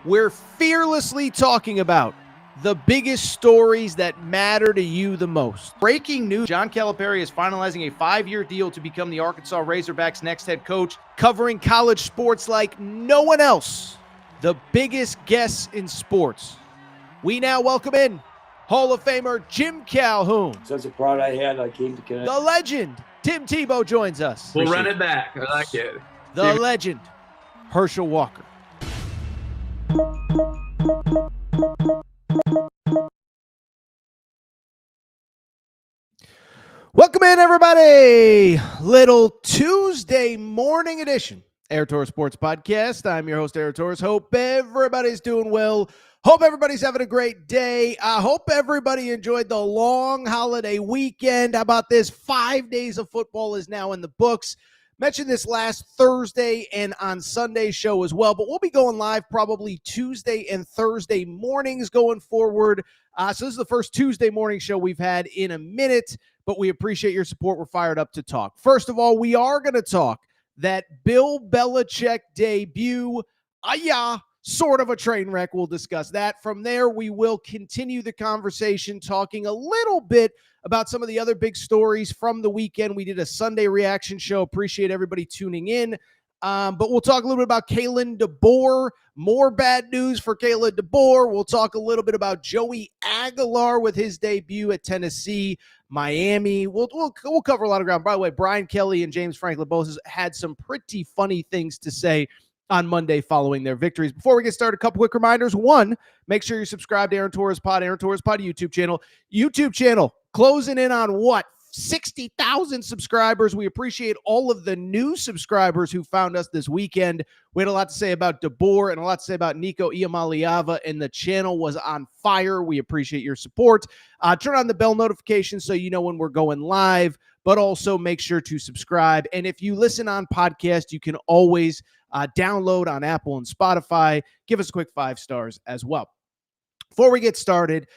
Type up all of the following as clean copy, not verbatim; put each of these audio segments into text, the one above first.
We're fearlessly talking about the biggest stories that matter to you the most. Breaking news, John Calipari is finalizing a 5-year deal to become the Arkansas Razorbacks' next head coach, covering college sports like no one else. The biggest guests in sports. We now welcome in Hall of Famer Jim Calhoun. Such a pride I had, I came to connect. The legend, Tim Tebow, joins us. We'll run it back. I like it. The legend, Herschel Walker. Welcome in, everybody. Little Tuesday morning edition, Air Torres Sports Podcast. I'm your host, Air Torres. Hope everybody's doing well. Hope everybody's having a great day. I hope everybody enjoyed the long holiday weekend. How about this? 5 days of football is now in the books. Mentioned this last Thursday and on Sunday's show as well, but we'll be going live probably Tuesday and Thursday mornings going forward. So this is the first Tuesday morning show we've had in a minute, but we appreciate your support. We're fired up to talk. First of all, we are going to talk that Bill Belichick debut. Sort of a train wreck. We'll discuss that. From there, we will continue the conversation talking a little bit about some of the other big stories from the weekend. We did a Sunday reaction show. Appreciate everybody tuning in. But we'll talk a little bit about Kalen Deboer. More bad news for Kalen Deboer. We'll talk a little bit about Joey Aguilar with his debut at Tennessee, Miami. We'll cover a lot of ground. By the way, Brian Kelly and James Franklin both had some pretty funny things to say on Monday following their victories. Before we get started, a couple quick reminders. One, make sure you're subscribed to Aaron Torres Pod YouTube channel. YouTube channel closing in on 60,000 subscribers. We appreciate all of the new subscribers who found us this weekend. We had a lot to say about Deboer and a lot to say about Nico Iamaleava, and the channel was on fire. We appreciate your support. Turn on the bell notifications so you know when we're going live, but also make sure to subscribe. And if you listen on podcast, you can always download on Apple and Spotify. Give us a quick 5 stars as well. Before we get started,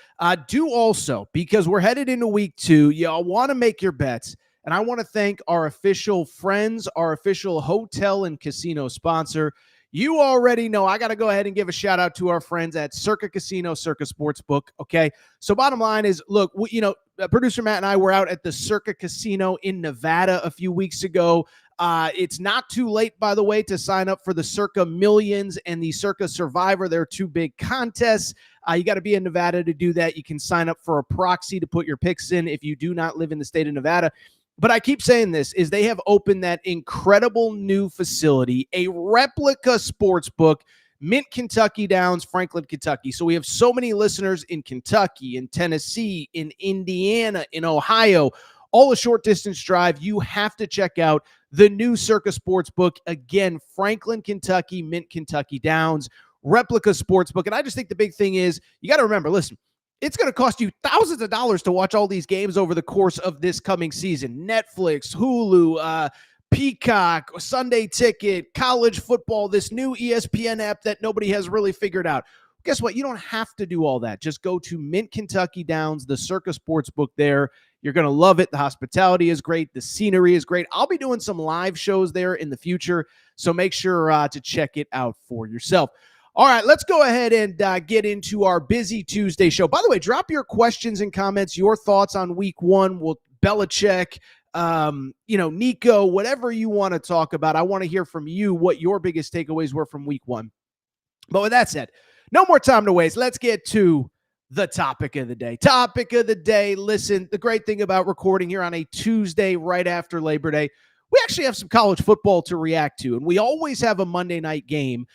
do also, because we're headed into week 2, y'all want to make your bets. And I want to thank our official friends, our official hotel and casino sponsor. You already know I got to go ahead and give a shout out to our friends at Circa Casino, Circa Sportsbook. Okay. So bottom line is, look, producer Matt and I were out at the Circa Casino in Nevada a few weeks ago. It's not too late, by the way, to sign up for the Circa Millions and the Circa Survivor. They're 2 big contests. You got to be in Nevada to do that. You can sign up for a proxy to put your picks in if you do not live in the state of Nevada. But I keep saying this, is they have opened that incredible new facility, a replica sports book, Mint Kentucky Downs, Franklin, Kentucky. So we have so many listeners in Kentucky, in Tennessee, in Indiana, in Ohio, all a short distance drive. You have to check out the new Circa Sportsbook. Again, Franklin, Kentucky, Mint Kentucky Downs, replica sportsbook. And I just think the big thing is you got to remember, listen, it's going to cost you thousands of dollars to watch all these games over the course of this coming season. Netflix, Hulu, Peacock, Sunday Ticket, college football, this new ESPN app that nobody has really figured out. Guess what? You don't have to do all that. Just go to Mint Kentucky Downs, the Circa Sportsbook there. You're going to love it. The hospitality is great. The scenery is great. I'll be doing some live shows there in the future, so make sure to check it out for yourself. All right, let's go ahead and get into our busy Tuesday show. By the way, drop your questions and comments, your thoughts on week 1. We'll Belichick, Nico, whatever you want to talk about. I want to hear from you what your biggest takeaways were from week 1. But with that said, no more time to waste. Let's get to the topic of the day. Topic of the day. Listen, the great thing about recording here on a Tuesday right after Labor Day, we actually have some college football to react to, and we always have a Monday night game.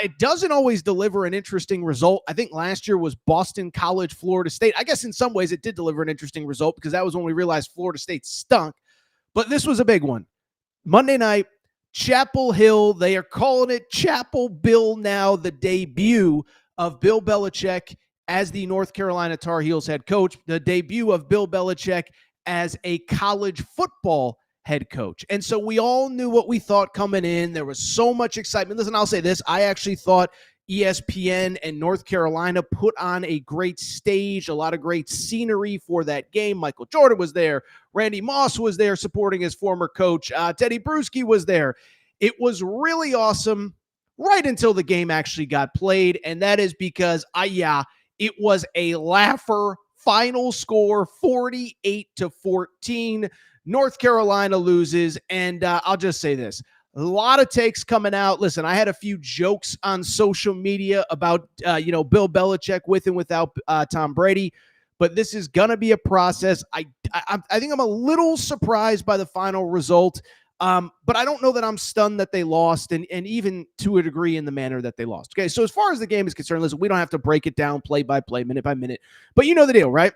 It doesn't always deliver an interesting result. I think last year was Boston College, Florida State. I guess in some ways it did deliver an interesting result because that was when we realized Florida State stunk. But this was a big one. Monday night, Chapel Hill. They are calling it Chapel Bill now, the debut of Bill Belichick as the North Carolina Tar Heels head coach, the debut of Bill Belichick as a college football head coach. And so we all knew what we thought coming in. There was so much excitement. Listen, I'll say this. I actually thought ESPN and North Carolina put on a great stage, a lot of great scenery for that game. Michael Jordan was there. Randy Moss was there supporting his former coach. Teddy Bruschi was there. It was really awesome. right until the game actually got played. And that is because, it was a laugher. Final score 48-14. North Carolina loses. And I'll just say this. A lot of takes coming out. Listen, I had a few jokes on social media about, Bill Belichick with and without Tom Brady. But this is going to be a process. I think I'm a little surprised by the final result. But I don't know that I'm stunned that they lost, and even to a degree in the manner that they lost. Okay, so as far as the game is concerned, listen, we don't have to break it down play by play, minute by minute. But you know the deal, right?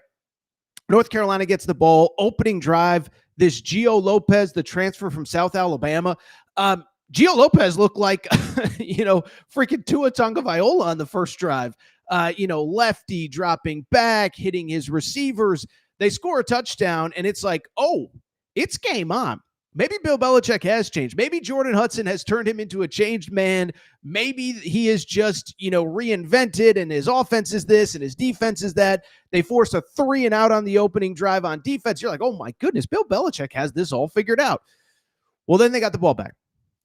North Carolina gets the ball, opening drive. This Gio Lopez, the transfer from South Alabama. Gio Lopez looked like, freaking Tua Tagovailoa on the first drive. Lefty dropping back, hitting his receivers. They score a touchdown, and it's like, oh, it's game on. Maybe Bill Belichick has changed. Maybe Jordan Hudson has turned him into a changed man. Maybe he is just, reinvented, and his offense is this and his defense is that. They force a 3-and-out on the opening drive on defense. You're like, oh my goodness, Bill Belichick has this all figured out. Well, then they got the ball back,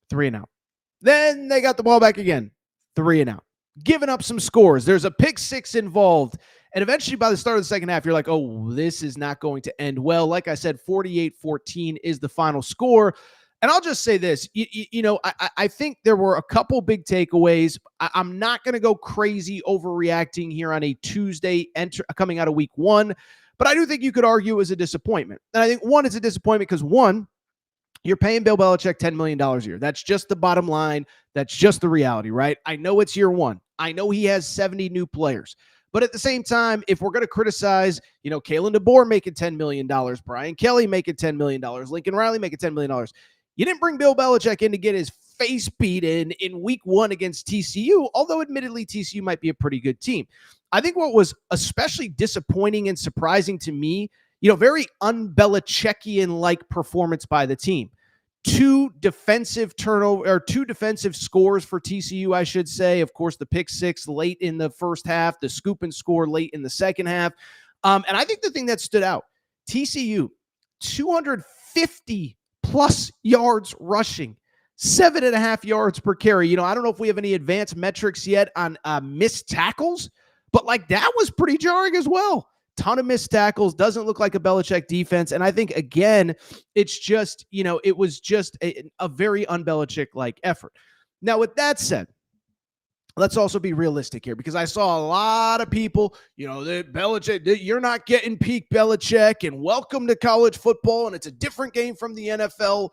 3-and-out. Then they got the ball back again, 3-and-out. Giving up some scores. There's a pick six involved. And eventually, by the start of the second half, you're like, oh, this is not going to end well. Like I said, 48-14 is the final score. And I'll just say this. I think there were a couple big takeaways. I'm not going to go crazy overreacting here on a Tuesday coming out of week one. But I do think you could argue it was a disappointment. And I think, one, it's a disappointment because, one, you're paying Bill Belichick $10 million a year. That's just the bottom line. That's just the reality, right? I know it's year one. I know he has 70 new players. But at the same time, if we're going to criticize, Kalen Deboer making $10 million, Brian Kelly making $10 million, Lincoln Riley making $10 million, you didn't bring Bill Belichick in to get his face beat in week one against TCU, although admittedly TCU might be a pretty good team. I think what was especially disappointing and surprising to me, very un-Belichickian-like performance by the team. Two defensive scores for TCU, I should say. Of course, the pick six late in the first half, the scoop and score late in the second half. And I think the thing that stood out, TCU, 250 plus yards rushing, 7.5 yards per carry. I don't know if we have any advanced metrics yet on missed tackles, but that was pretty jarring as well. Ton of missed tackles, doesn't look like a Belichick defense. And I think, again, it's just, it was just a very un-Belichick-like effort. Now, with that said, let's also be realistic here, because I saw a lot of people, that Belichick, you're not getting peak Belichick, and welcome to college football, and it's a different game from the NFL.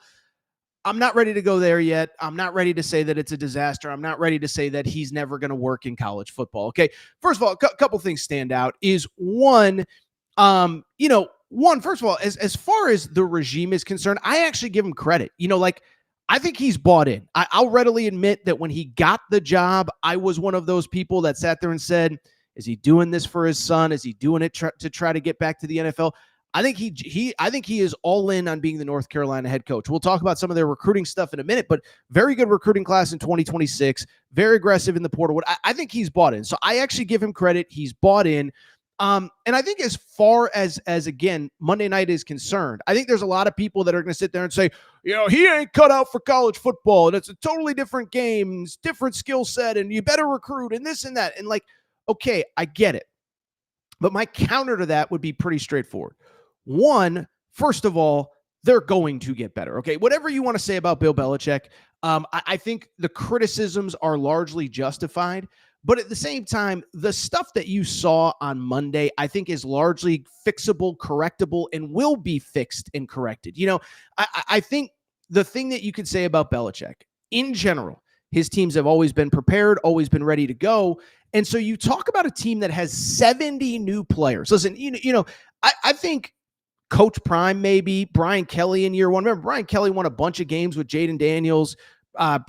I'm not ready to go there yet. I'm not ready to say that it's a disaster. I'm not ready to say that he's never going to work in college football. Okay. First of all, a couple things stand out is first of all, as far as the regime is concerned, I actually give him credit. I think he's bought in. I'll readily admit that when he got the job, I was one of those people that sat there and said, is he doing this for his son? Is he doing it to try to get back to the NFL? I think he is all in on being the North Carolina head coach. We'll talk about some of their recruiting stuff in a minute, but very good recruiting class in 2026, very aggressive in the portal. I think he's bought in. So I actually give him credit. He's bought in. And I think as far as again, Monday night is concerned, I think there's a lot of people that are going to sit there and say, he ain't cut out for college football, and it's a totally different game, it's different skill set, and you better recruit and this and that. And okay, I get it. But my counter to that would be pretty straightforward. One, first of all, they're going to get better. Okay, whatever you want to say about Bill Belichick, I think the criticisms are largely justified. But at the same time, the stuff that you saw on Monday, I think is largely fixable, correctable, and will be fixed and corrected. I think the thing that you could say about Belichick, in general, his teams have always been prepared, always been ready to go. And so you talk about a team that has 70 new players. Listen, I think Coach Prime, maybe Brian Kelly in year one. Remember, Brian Kelly won a bunch of games with Jaden Daniels.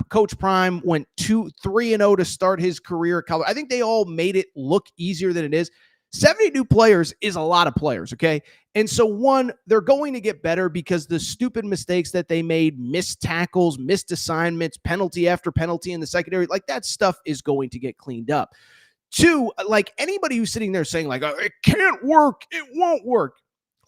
Coach Prime went 3-0 to start his career at college. I think they all made it look easier than it is. 70 new players is a lot of players, okay? And so, one, they're going to get better because the stupid mistakes that they made, missed tackles, missed assignments, penalty after penalty in the secondary, that stuff is going to get cleaned up. Two, anybody who's sitting there saying, it can't work, it won't work.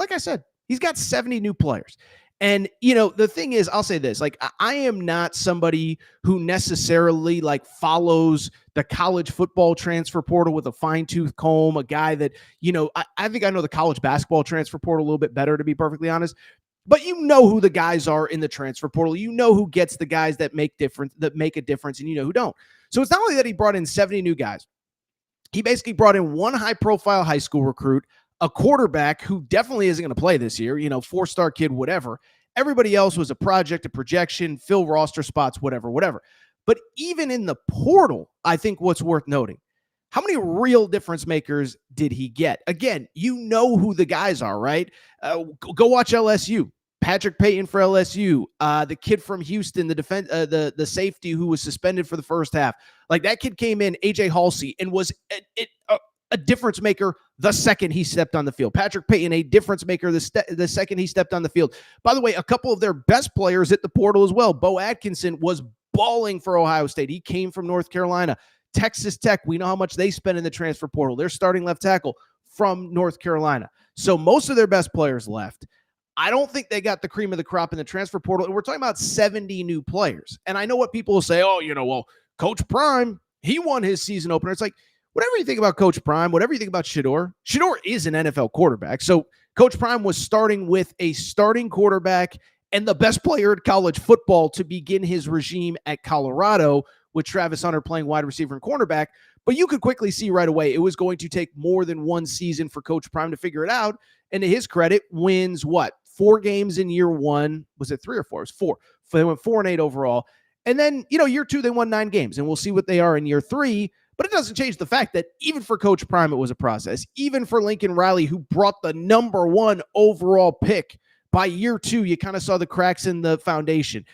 Like I said, he's got 70 new players. And, you know, the thing is, I'll say this, like, I am not somebody who necessarily like follows the college football transfer portal with a fine tooth comb, a guy that, you know, I think I know the college basketball transfer portal a little bit better, to be perfectly honest. But you know who the guys are in the transfer portal. You know who gets the guys that make a difference, and you know who don't. So it's not only that he brought in 70 new guys. He basically brought in one high-profile high school recruit, a quarterback who definitely isn't going to play this year, you know, 4-star kid, whatever. Everybody else was a project, a projection, fill roster spots, whatever. But even in the portal, I think what's worth noting, how many real difference makers did he get? Again, you know who the guys are, right? Go watch LSU. Patrick Payton for LSU, the kid from Houston, the safety who was suspended for the first half. Like, that kid came in, AJ Halsey, and was a difference maker the second he stepped on the field. Patrick Payton, a difference maker the second he stepped on the field. By the way, a couple of their best players at the portal as well. Bo Atkinson was balling for Ohio State. He came from North Carolina. Texas Tech, we know how much they spend in the transfer portal. They're starting left tackle from North Carolina. So most of their best players left. I don't think they got the cream of the crop in the transfer portal. And we're talking about 70 new players. And I know what people will say, oh, you know, well, Coach Prime, he won his season opener. It's like, whatever you think about Coach Prime, whatever you think about Shedeur is an NFL quarterback. So Coach Prime was starting with a starting quarterback and the best player in college football to begin his regime at Colorado, with Travis Hunter playing wide receiver and cornerback. But you could quickly see right away it was going to take more than one season for Coach Prime to figure it out. And to his credit, wins 4 games in year one. Was it 3 or 4? It was 4. They went 4-8 overall. And then, you know, year 2, they won 9 games. And we'll see what they are in year 3. But it doesn't change the fact that even for Coach Prime, it was a process. Even for Lincoln Riley, who brought the number 1 overall pick, by year 2, you kind of saw the cracks in the foundation.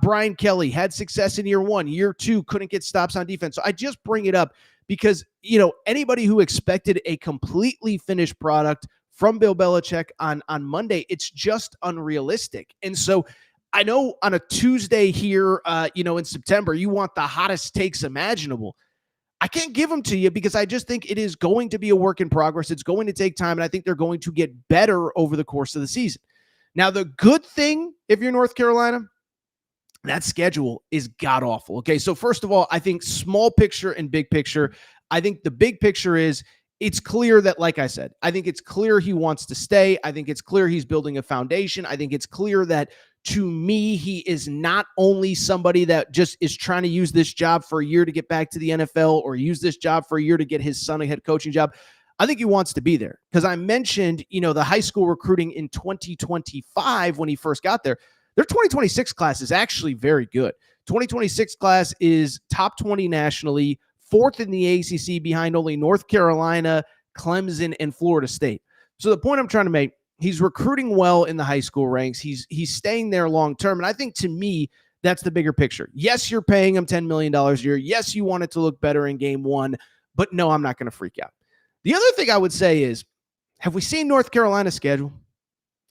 Brian Kelly had success in year 1. Year 2, couldn't get stops on defense. So I just bring it up because, you know, anybody who expected a completely finished product from Bill Belichick on Monday, it's just unrealistic. And so I know on a Tuesday here, you know, in September, you want the hottest takes imaginable. I can't give them to you because I just think it is going to be a work in progress. It's going to take time, and I think they're going to get better over the course of the season. Now, the good thing, if you're North Carolina, that schedule is god-awful. Okay, so first of all, I think small picture and big picture, I think the big picture is it's clear that, like I said, I think it's clear he wants to stay. I think it's clear he's building a foundation. I think it's clear that, to me, he is not only somebody that just is trying to use this job for a year to get back to the NFL or use this job for a year to get his son a head coaching job. I think he wants to be there because I mentioned, you know, the high school recruiting in 2025 when he first got there. Their 2026 class is actually very good. 2026 class is top 20 nationally, 4th in the ACC behind only North Carolina, Clemson, and Florida State. So the point I'm trying to make, he's recruiting well in the high school ranks. He's staying there long term. And I think, to me, that's the bigger picture. Yes, you're paying him $10 million a year. Yes, you want it to look better in game 1. But no, I'm not going to freak out. The other thing I would say is, have we seen North Carolina's schedule?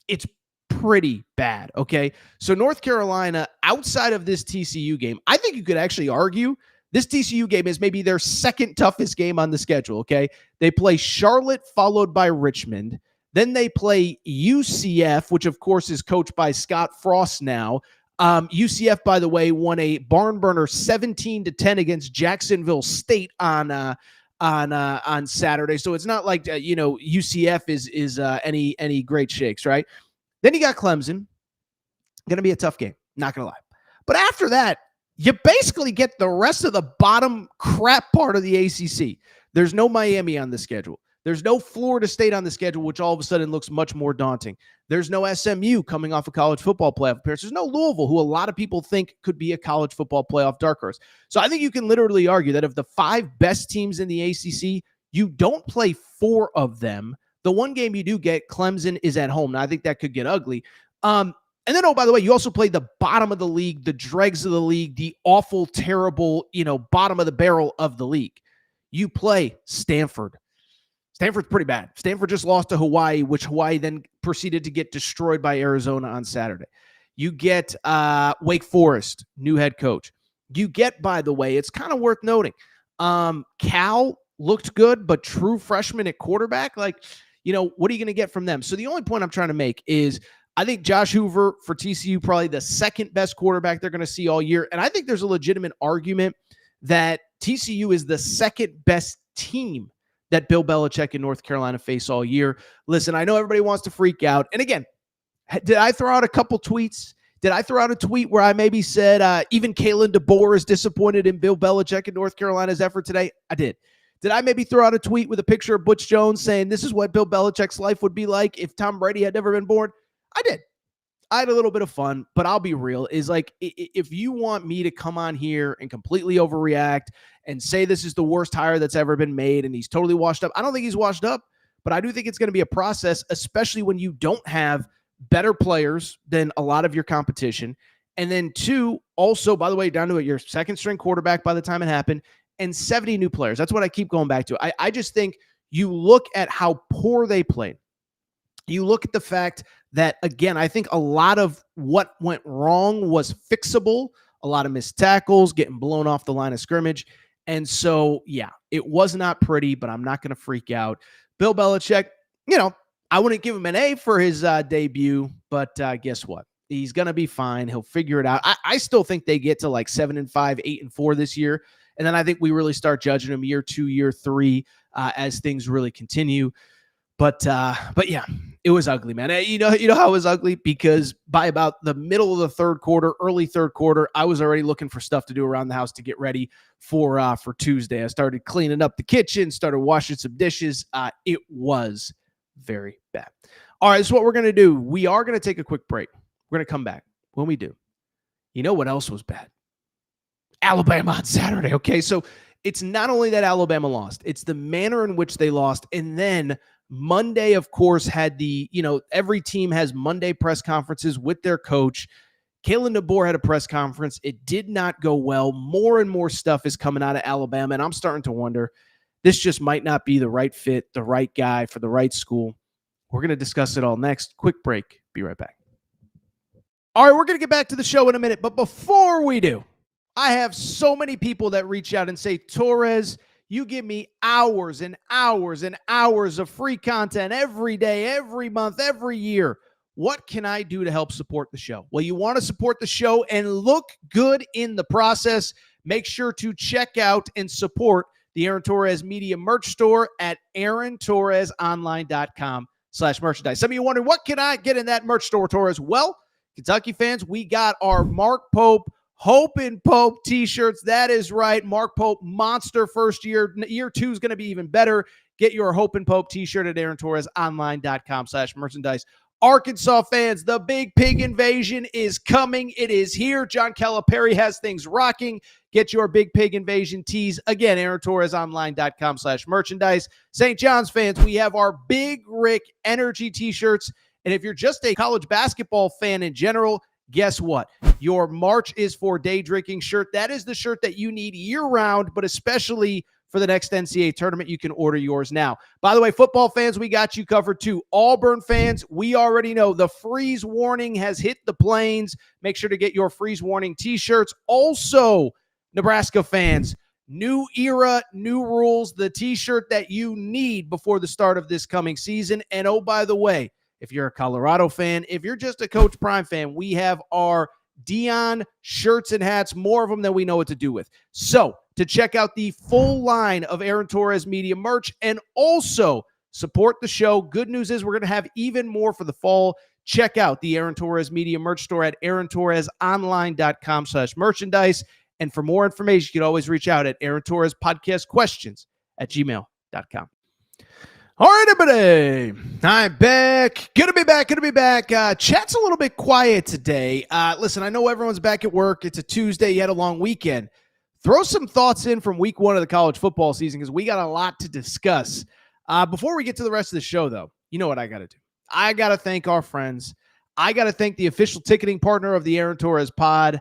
It's pretty bad, okay? So North Carolina, outside of this TCU game, I think you could actually argue this TCU game is maybe their second toughest game on the schedule, okay? They play Charlotte, followed by Richmond. Then they play UCF, which, of course, is coached by Scott Frost now. UCF, by the way, won a barn burner 17-10 against Jacksonville State on Saturday. So it's not like, you know, UCF is any great shakes, right? Then you got Clemson. Going to be a tough game, not going to lie. But after that, you basically get the rest of the bottom crap part of the ACC. There's no Miami on the schedule. There's no Florida State on the schedule, which all of a sudden looks much more daunting. There's no SMU coming off a college football playoff appearance. There's no Louisville, who a lot of people think could be a college football playoff dark horse. So I think you can literally argue that of the 5 best teams in the ACC, you don't play 4 of them. The one game you do get, Clemson, is at home. Now, I think that could get ugly. And then, oh, by the way, you also play the bottom of the league, the dregs of the league, the awful, terrible, you know, bottom of the barrel of the league. You play Stanford. Stanford's pretty bad. Stanford just lost to Hawaii, which Hawaii then proceeded to get destroyed by Arizona on Saturday. You get Wake Forest, new head coach. You get, by the way, it's kind of worth noting, Cal looked good, but true freshman at quarterback, like, you know, what are you going to get from them? So the only point I'm trying to make is I think Josh Hoover for TCU, probably the second best quarterback they're going to see all year. And I think there's a legitimate argument that TCU is the second best team that Bill Belichick and North Carolina face all year. Listen, I know everybody wants to freak out. And again, did I throw out a couple tweets? Did I throw out a tweet where I maybe said even Kalen Deboer is disappointed in Bill Belichick and North Carolina's effort today? I did. Did I maybe throw out a tweet with a picture of Butch Jones saying this is what Bill Belichick's life would be like if Tom Brady had never been born? I did. I had a little bit of fun, but I'll be real. Is like, if you want me to come on here and completely overreact and say this is the worst hire that's ever been made and he's totally washed up, I don't think he's washed up, but I do think it's going to be a process, especially when you don't have better players than a lot of your competition. And then two, also, by the way, down to your second string quarterback by the time it happened, and 70 new players. That's what I keep going back to. I just think you look at how poor they played. You look at the fact that, again, I think a lot of what went wrong was fixable. A lot of missed tackles, getting blown off the line of scrimmage. And so, yeah, it was not pretty, but I'm not going to freak out. Bill Belichick, I wouldn't give him an A for his debut, but guess what? He's going to be fine. He'll figure it out. I still think they get to like 7-5, 8-4 this year. And then I think we really start judging them year 2, year 3 as things really continue. But yeah, it was ugly, man. You know how it was ugly? Because by about the middle of the third quarter, early third quarter, I was already looking for stuff to do around the house to get ready for Tuesday. I started cleaning up the kitchen, started washing some dishes. It was very bad. All right, this is what we're going to do. We are going to take a quick break. We're going to come back. When we do, you know what else was bad? Alabama on Saturday, okay? So it's not only that Alabama lost, it's the manner in which they lost. And then Monday, of course, had every team has Monday press conferences with their coach. Kalen Deboer had a press conference. It did not go well. More and more stuff is coming out of Alabama, and I'm starting to wonder, this just might not be the right fit, the right guy for the right school. We're going to discuss it all next. Quick break. Be right back. All right, we're going to get back to the show in a minute, but before we do, I have so many people that reach out and say, Torres, you give me hours and hours and hours of free content every day, every month, every year. What can I do to help support the show? Well, you want to support the show and look good in the process. Make sure to check out and support the Aaron Torres Media merch store at aarontorresonline.com/merchandise. Some of you wondering, what can I get in that merch store, Torres? Well, Kentucky fans, we got our Mark Pope Hope and Pope t-shirts. That is right. Mark Pope, monster first year. Year 2 is going to be even better. Get your Hope and Pope t-shirt at aarontorresonline.com/merchandise. Arkansas fans, the Big Pig Invasion is coming. It is here. John Calipari has things rocking. Get your Big Pig Invasion tees. Again, aarontorresonline.com/merchandise. St. John's fans, we have our Big Rick Energy t-shirts. And if you're just a college basketball fan in general, guess what? Your March is for Day Drinking shirt. That is the shirt that you need year-round, but especially for the next NCAA tournament. You can order yours now. By the way, football fans, we got you covered too. Auburn fans, we already know the freeze warning has hit the plains. Make sure to get your freeze warning t-shirts. Also, Nebraska fans, new era, new rules, the t-shirt that you need before the start of this coming season. And oh, by the way, if you're a Colorado fan, if you're just a Coach Prime fan, we have our Dion shirts and hats, more of them than we know what to do with. So to check out the full line of Aaron Torres Media merch and also support the show, good news is we're going to have even more for the fall. Check out the Aaron Torres Media merch store at aarontorresonline.com/merchandise. And for more information, you can always reach out at Aaron Torres Podcast Questions at gmail.com. All right, everybody. I'm back. Good to be back. Chat's a little bit quiet today. Listen, I know everyone's back at work. It's a Tuesday. You had a long weekend. Throw some thoughts in from week 1 of the college football season because we got a lot to discuss. Before we get to the rest of the show, though, you know what I got to do? I got to thank our friends. I got to thank the official ticketing partner of the Aaron Torres pod.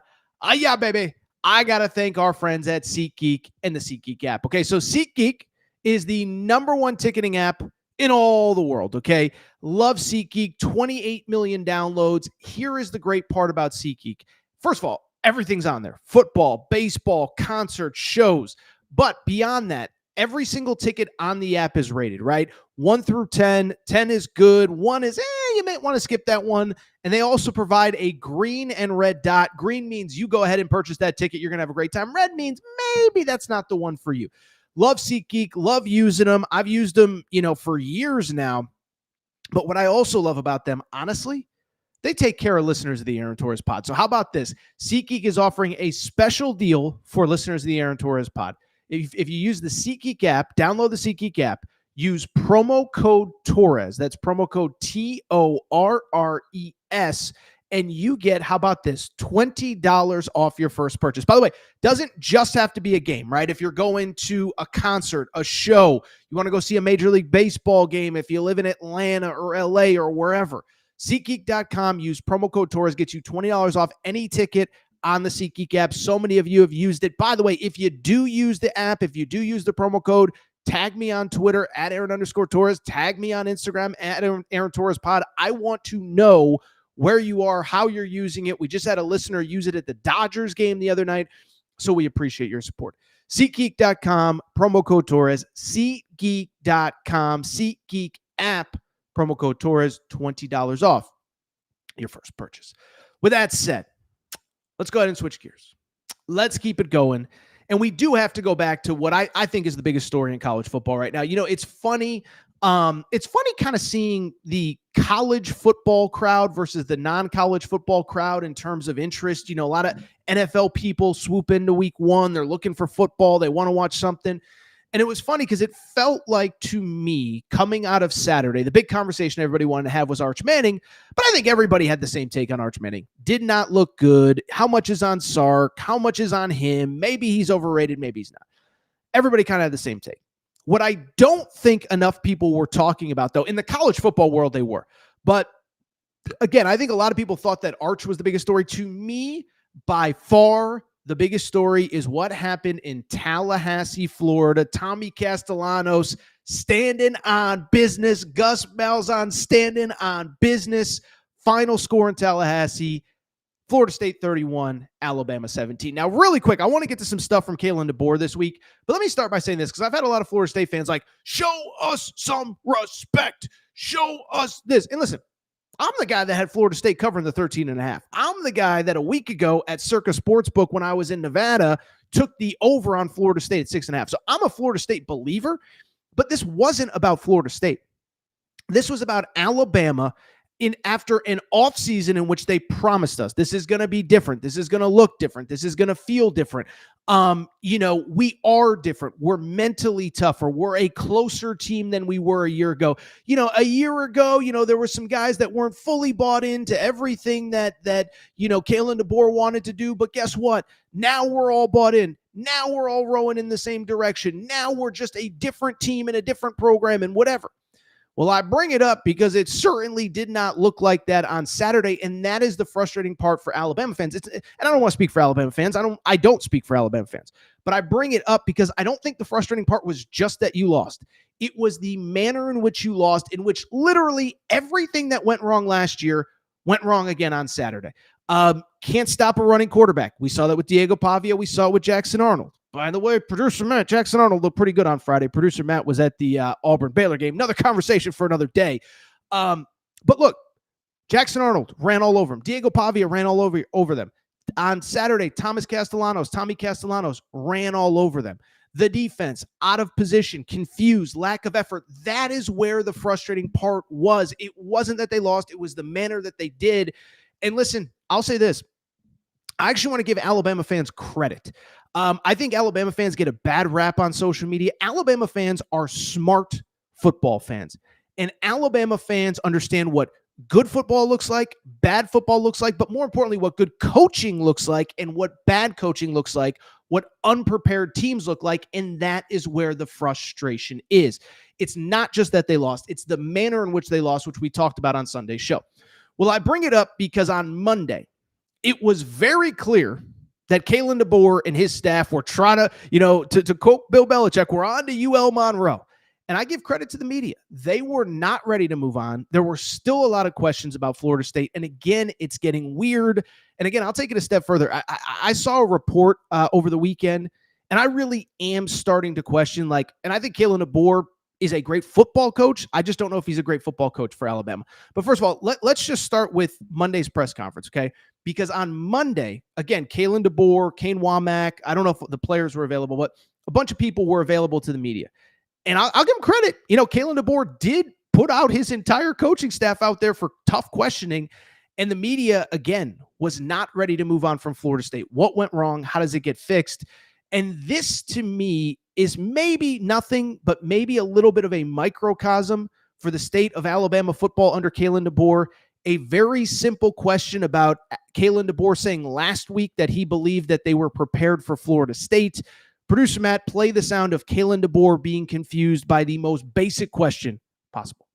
Yeah, baby. I got to thank our friends at SeatGeek and the SeatGeek app. Okay, so SeatGeek is the #1 ticketing app in all the world, okay? Love SeatGeek, 28 million downloads. Here is the great part about SeatGeek. First of all, everything's on there. Football, baseball, concerts, shows. But beyond that, Every single ticket on the app is rated, right? 1 through 10. 10 is good. 1 is, you might want to skip that one. And they also provide a green and red dot. Green means you go ahead and purchase that ticket. You're going to have a great time. Red means maybe that's not the one for you. Love SeatGeek. Love using them. I've used them, for years now. But what I also love about them, honestly, they take care of listeners of the Aaron Torres pod. So how about this? SeatGeek is offering a special deal for listeners of the Aaron Torres pod. If you use the SeatGeek app, download the SeatGeek app, use promo code Torres. That's promo code TORRES. And you get, how about this, $20 off your first purchase. By the way, doesn't just have to be a game, right? If you're going to a concert, a show, you want to go see a Major League Baseball game, if you live in Atlanta or LA or wherever, SeatGeek.com, use promo code Torres, gets you $20 off any ticket on the SeatGeek app. So many of you have used it. By the way, if you do use the app, if you do use the promo code, tag me on Twitter at Aaron_Torres. Tag me on Instagram at Aaron Torres Pod. I want to know where you are, how you're using it. We just had a listener use it at the Dodgers game the other night, so we appreciate your support. SeatGeek.com, promo code Torres. SeatGeek.com, SeatGeek app, promo code Torres, $20 off your first purchase. With that said, let's go ahead and switch gears. Let's keep it going. And we do have to go back to what I think is the biggest story in college football right now. It's funny. It's funny kind of seeing the college football crowd versus the non-college football crowd in terms of interest. A lot of NFL people swoop into week one. They're looking for football. They want to watch something. And it was funny because it felt like, to me, coming out of Saturday, the big conversation everybody wanted to have was Arch Manning, but I think everybody had the same take on Arch Manning. Did not look good. How much is on Sark? How much is on him? Maybe he's overrated. Maybe he's not. Everybody kind of had the same take. What I don't think enough people were talking about, though, in the college football world, they were. But again, I think a lot of people thought that Arch was the biggest story. To me, by far, the biggest story is what happened in Tallahassee, Florida. Tommy Castellanos standing on business. Gus Malzahn standing on business. Final score in Tallahassee, Florida State 31, Alabama 17. Now, really quick, I want to get to some stuff from Kalen Deboer this week, but let me start by saying this, because I've had a lot of Florida State fans like, show us some respect. Show us this. And listen, I'm the guy that had Florida State covering the 13.5. I'm the guy that a week ago at Circa Sportsbook, when I was in Nevada, took the over on Florida State at 6.5. So I'm a Florida State believer, but this wasn't about Florida State. This was about Alabama after an offseason in which they promised us this is going to be different. This is going to look different. This is going to feel different. We are different. We're mentally tougher. We're a closer team than we were a year ago. A year ago, there were some guys that weren't fully bought into everything that Kalen Deboer wanted to do. But guess what? Now we're all bought in. Now we're all rowing in the same direction. Now we're just a different team and a different program and whatever. Well, I bring it up because it certainly did not look like that on Saturday, and that is the frustrating part for Alabama fans. And I don't want to speak for Alabama fans. I don't speak for Alabama fans, but I bring it up because I don't think the frustrating part was just that you lost. It was the manner in which you lost, in which literally everything that went wrong last year went wrong again on Saturday. Can't stop a running quarterback. We saw that with Diego Pavia. We saw it with Jackson Arnold. By the way, producer Matt, Jackson Arnold looked pretty good on Friday. Producer Matt was at the Auburn-Baylor game. Another conversation for another day. But look, Jackson Arnold ran all over him. Diego Pavia ran all over them. On Saturday, Tommy Castellanos ran all over them. The defense, out of position, confused, lack of effort. That is where the frustrating part was. It wasn't that they lost. It was the manner that they did. And listen, I'll say this. I actually want to give Alabama fans credit. I think Alabama fans get a bad rap on social media. Alabama fans are smart football fans. And Alabama fans understand what good football looks like, bad football looks like, but more importantly, what good coaching looks like and what bad coaching looks like, what unprepared teams look like, and that is where the frustration is. It's not just that they lost. It's the manner in which they lost, which we talked about on Sunday's show. Well, I bring it up because on Monday, it was very clear that Kalen Deboer and his staff were trying to quote Bill Belichick, we're on to UL Monroe. And I give credit to the media. They were not ready to move on. There were still a lot of questions about Florida State. And again, it's getting weird. And again, I'll take it a step further. I saw a report over the weekend, And I really am starting to question, like, and I think Kalen Deboer is a great football coach. I just don't know if he's a great football coach for Alabama. But first of all, let's just start with Monday's press conference, okay? Because on Monday, again, Kalen Deboer, Kane Womack, I don't know if the players were available, but a bunch of people were available to the media. And I'll give him credit. You know, Kalen Deboer did put out his entire coaching staff out there for tough questioning. And the media, again, was not ready to move on from Florida State. What went wrong? How does it get fixed? And this, to me, is maybe nothing, but maybe a little bit of a microcosm for the state of Alabama football under Kalen Deboer. A very simple question about Kalen Deboer saying last week that he believed that they were prepared for Florida State. Producer Matt, play the sound of Kalen Deboer being confused by the most basic question possible.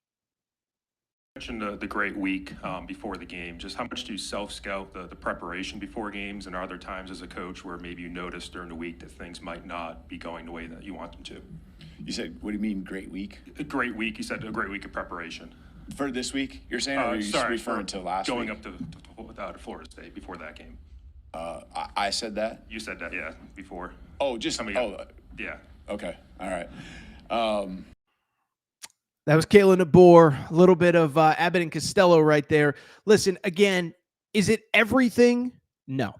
Mentioned the great week before the game. Just how much do you self-scout the preparation before games, and are there times as a coach where maybe you notice during the week that things might not be going the way that you want them to? You said, what do you mean, great week? A great week. You said a great week of preparation. For this week, you're saying, or are you referring to last going week? up to Florida State before that game. I said that? You said that, yeah, before. Oh, just, yeah. Okay, all right. That was Kalen Deboer, a little bit of Abbott and Costello right there. Listen, again, is it everything? No.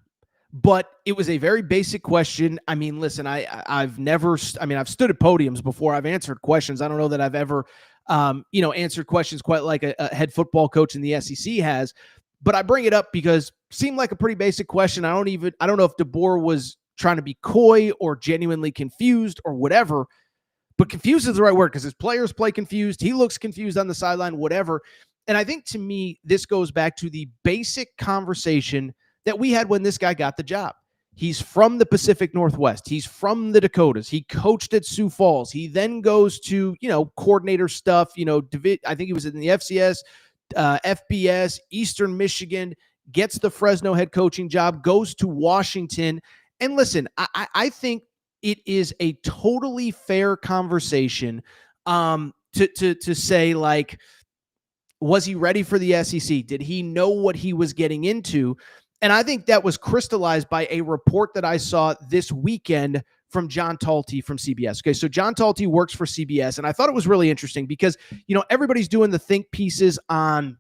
But it was a very basic question. I mean, listen, I've stood at podiums before. I've answered questions. I don't know that I've ever, answered questions quite like a head football coach in the SEC has. But I bring it up because it seemed like a pretty basic question. I don't know if Deboer was trying to be coy or genuinely confused or whatever. But confused is the right word because his players play confused. He looks confused on the sideline, whatever. And I think, to me, this goes back to the basic conversation that we had when this guy got the job. He's from the Pacific Northwest. He's from the Dakotas. He coached at Sioux Falls. He then goes to, coordinator stuff. I think he was in the FCS, FBS, Eastern Michigan, gets the Fresno head coaching job, goes to Washington. And listen, I think it is a totally fair conversation to say, like, was he ready for the SEC? Did he know what he was getting into? And I think that was crystallized by a report that I saw this weekend from John Talty from CBS. Okay, so John Talty works for CBS, and I thought it was really interesting because, everybody's doing the think pieces on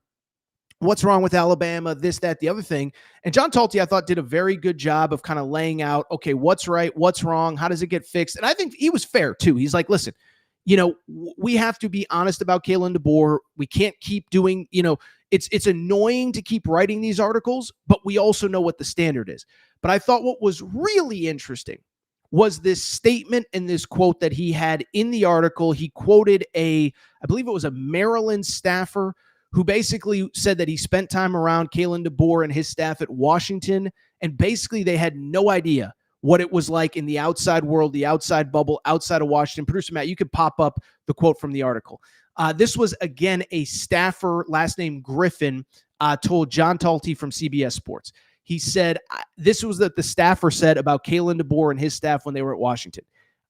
what's wrong with Alabama, this, that, the other thing. And John Talty, I thought, did a very good job of kind of laying out, okay, what's right, what's wrong, how does it get fixed? And I think he was fair, too. He's like, listen, we have to be honest about Kalen Deboer. We can't keep doing, it's annoying to keep writing these articles, but we also know what the standard is. But I thought what was really interesting was this statement and this quote that he had in the article. He quoted I believe it was a Maryland staffer who basically said that he spent time around Kalen Deboer and his staff at Washington, and basically they had no idea what it was like in the outside world, the outside bubble, outside of Washington. Producer Matt, you could pop up the quote from the article. This was, again, a staffer, last name Griffin, told John Talty from CBS Sports. He said, this was that the staffer said about Kalen Deboer and his staff when they were at Washington.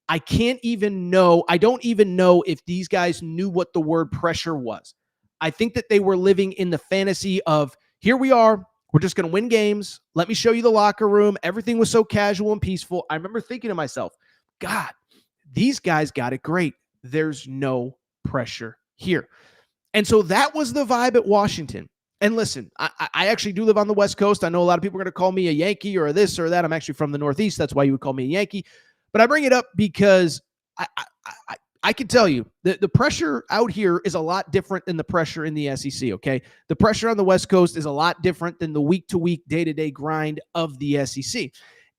I don't even know if these guys knew what the word pressure was. I think that they were living in the fantasy of, here we are, we're just going to win games. Let me show you the locker room. Everything was so casual and peaceful. I remember thinking to myself, God, these guys got it great. There's no pressure here. And so that was the vibe at Washington. And listen, I actually do live on the West Coast. I know a lot of people are going to call me a Yankee or a this or that. I'm actually from the Northeast. That's why you would call me a Yankee. But I bring it up because I can tell you that the pressure out here is a lot different than the pressure in the SEC, okay? The pressure on the West Coast is a lot different than the week-to-week, day-to-day grind of the SEC.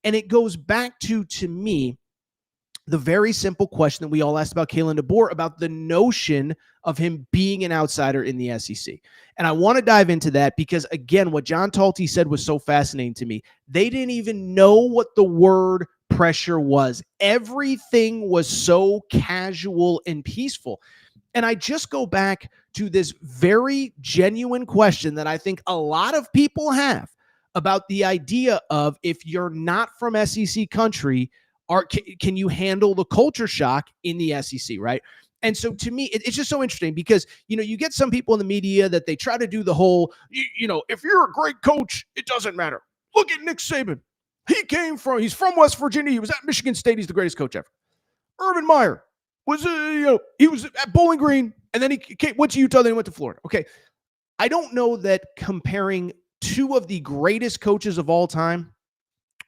And it goes back to me, the very simple question that we all asked about Kalen Deboer about the notion of him being an outsider in the SEC. And I want to dive into that because, again, what John Talty said was so fascinating to me. They didn't even know what the word pressure was. Everything was so casual and peaceful. And I just go back to this very genuine question that I think a lot of people have about the idea of, if you're not from SEC country, can you handle the culture shock in the SEC, right? And so to me, it's just so interesting because, you get some people in the media that they try to do the whole, if you're a great coach, it doesn't matter. Look at Nick Saban. He's from West Virginia. He was at Michigan State. He's the greatest coach ever. Urban Meyer was, he was at Bowling Green, and then he went to Utah, then he went to Florida. Okay. I don't know that comparing two of the greatest coaches of all time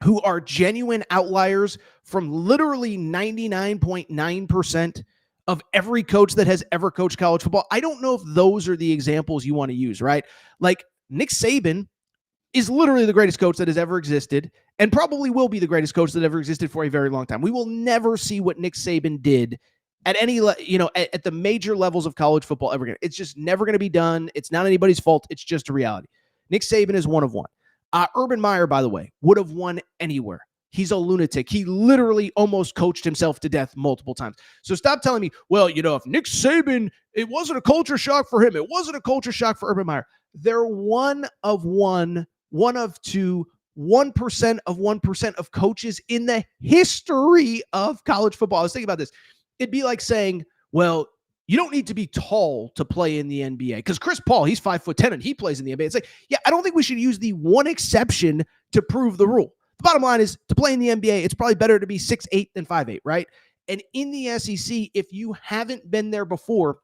who are genuine outliers from literally 99.9% of every coach that has ever coached college football. I don't know if those are the examples you want to use, right? Like Nick Saban is literally the greatest coach that has ever existed and probably will be the greatest coach that ever existed for a very long time. We will never see what Nick Saban did at any, at the major levels of college football ever again. It's just never going to be done. It's not anybody's fault. It's just a reality. Nick Saban is one of one. Urban Meyer, by the way, would have won anywhere. He's a lunatic. He literally almost coached himself to death multiple times. So stop telling me, well, if Nick Saban, it wasn't a culture shock for him. It wasn't a culture shock for Urban Meyer. They're one of one of two, 1% of 1% of coaches in the history of college football. I was thinking about this. It'd be like saying, well, you don't need to be tall to play in the NBA because Chris Paul, he's 5'10" and he plays in the NBA. It's like, yeah, I don't think we should use the one exception to prove the rule. The bottom line is to play in the NBA, it's probably better to be 6'8" than 5'8", right? And in the SEC, if you haven't been there before,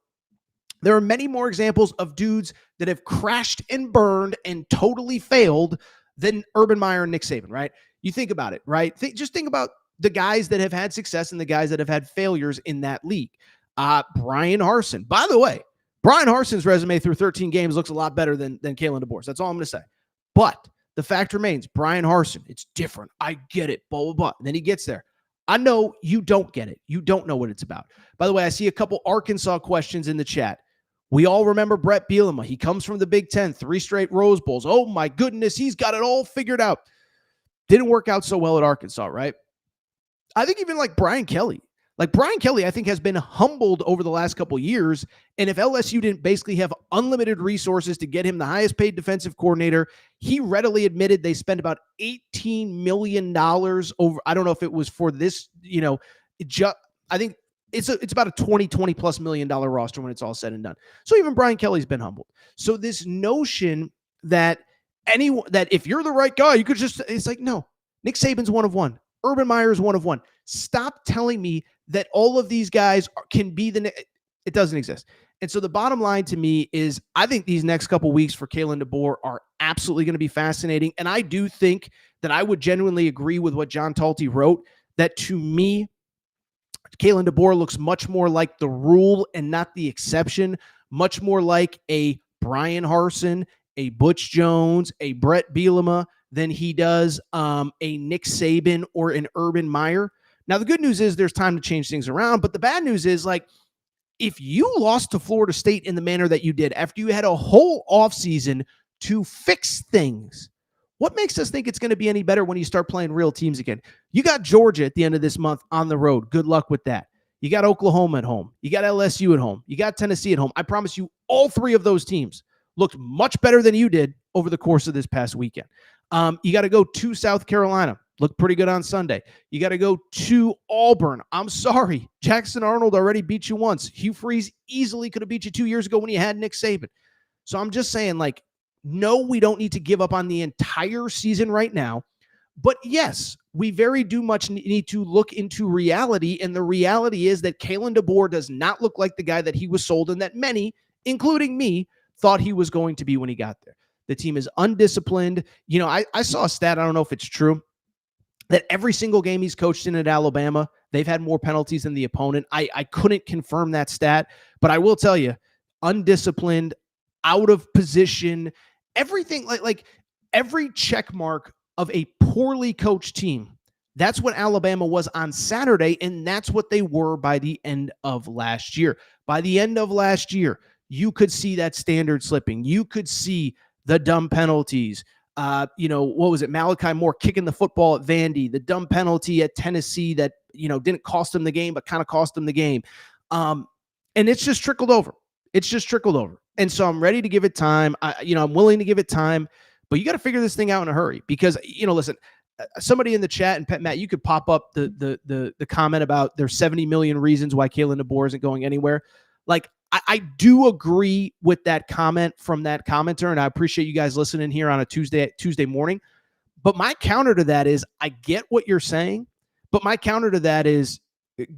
there are many more examples of dudes that have crashed and burned and totally failed than Urban Meyer and Nick Saban, right? You think about it, right? Just think about the guys that have had success and the guys that have had failures in that league. Brian Harsin. By the way, Brian Harsin's resume through 13 games looks a lot better than Kalen Deboer. That's all I'm going to say. But the fact remains, Brian Harsin, it's different. I get it, blah, blah, blah. And then he gets there. I know you don't get it. You don't know what it's about. By the way, I see a couple Arkansas questions in the chat. We all remember Brett Bielema. He comes from the Big Ten, 3 straight Rose Bowls. Oh, my goodness, he's got it all figured out. Didn't work out so well at Arkansas, right? I think even like Brian Kelly, I think has been humbled over the last couple of years. And if LSU didn't basically have unlimited resources to get him the highest paid defensive coordinator, he readily admitted they spent about $18 million over. I don't know if it was for this, I think it's about a $20 plus million roster when it's all said and done. So even Brian Kelly's been humbled. So this notion that if you're the right guy, you could just, it's like, no, Nick Saban's one of one. Urban Meyer is one of one. Stop telling me that all of these guys can be it doesn't exist. And so the bottom line to me is I think these next couple weeks for Kalen Deboer are absolutely going to be fascinating. And I do think that I would genuinely agree with what John Talty wrote, that to me, Kalen Deboer looks much more like the rule and not the exception, much more like a Brian Harsin, a Butch Jones, a Brett Bielema than he does a Nick Saban or an Urban Meyer. Now, the good news is there's time to change things around, but the bad news is, like, if you lost to Florida State in the manner that you did after you had a whole offseason to fix things, what makes us think it's going to be any better when you start playing real teams again? You got Georgia at the end of this month on the road. Good luck with that. You got Oklahoma at home. You got LSU at home. You got Tennessee at home. I promise you, all 3 of those teams looked much better than you did over the course of this past weekend. You got to go to South Carolina. Looked pretty good on Sunday. You got to go to Auburn. I'm sorry. Jackson Arnold already beat you once. Hugh Freeze easily could have beat you 2 years ago when you had Nick Saban. So I'm just saying, like, no, we don't need to give up on the entire season right now. But yes, we very much need to look into reality. And the reality is that Kalen Deboer does not look like the guy that he was sold and that many, including me, thought he was going to be when he got there. The team is undisciplined. I saw a stat, I don't know if it's true, that every single game he's coached in at Alabama, they've had more penalties than the opponent. I couldn't confirm that stat, but I will tell you, undisciplined, out of position, everything, like every check mark of a poorly coached team. That's what Alabama was on Saturday, and that's what they were by the end of last year. By the end of last year, you could see that standard slipping. You could see the dumb penalties. What was it? Malachi Moore kicking the football at Vandy, the dumb penalty at Tennessee that, didn't cost them the game, but kind of cost them the game. And it's just trickled over. And so I'm ready to give it time. I'm willing to give it time, but you got to figure this thing out in a hurry because, listen, somebody in the chat, and Matt, you could pop up the comment about there's 70 million reasons why Kalen Deboer isn't going anywhere. Like, I do agree with that comment from that commenter, and I appreciate you guys listening here on a Tuesday morning. But my counter to that is, I get what you're saying, but my counter to that is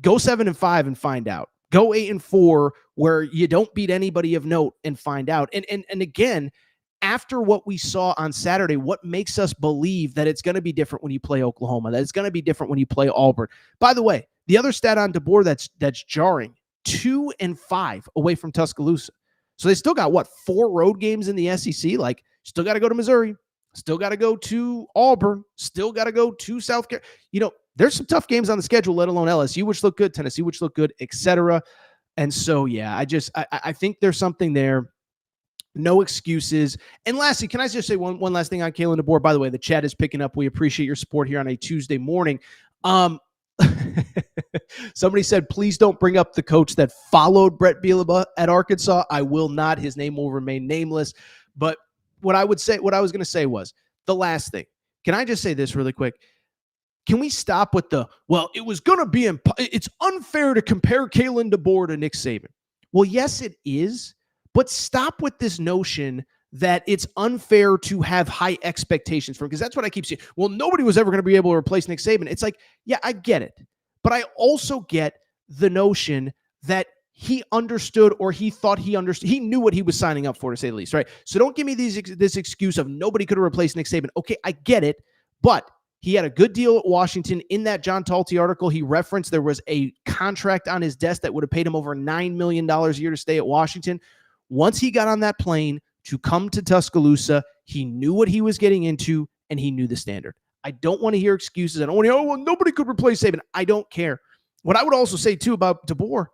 go 7-5 and find out. Go 8-4 where you don't beat anybody of note and find out. And again, after what we saw on Saturday, what makes us believe that it's going to be different when you play Oklahoma, that it's going to be different when you play Auburn? By the way, the other stat on Deboer that's jarring, 2-5 away from Tuscaloosa. So they still got, 4 road games in the SEC? Like, still got to go to Missouri, still got to go to Auburn, still got to go to South Carolina. There's some tough games on the schedule, let alone LSU, which look good, Tennessee, which look good, etc. And so, yeah, I think there's something there. No excuses. And lastly, can I just say one last thing on Kalen Deboer? By the way, the chat is picking up. We appreciate your support here on a Tuesday morning. Somebody said, please don't bring up the coach that followed Brett Bielema at Arkansas. I will not. His name will remain nameless. But what I was going to say was the last thing. Can I just say this really quick? Can we stop with it was going to be, it's unfair to compare Kalen Deboer to Nick Saban. Well, yes, it is. But stop with this notion that it's unfair to have high expectations for him, because that's what I keep saying. Well, nobody was ever going to be able to replace Nick Saban. It's like, yeah, I get it. But I also get the notion that he understood, or he thought he understood. He knew what he was signing up for, to say the least, right? So don't give me this excuse of nobody could have replaced Nick Saban. Okay, I get it. But he had a good deal at Washington. In that John Talty article, he referenced there was a contract on his desk that would have paid him over $9 million a year to stay at Washington. Once he got on that plane to come to Tuscaloosa, he knew what he was getting into, and he knew the standard. I don't want to hear excuses. I don't want to hear, nobody could replace Saban. I don't care. What I would also say, too, about Deboer,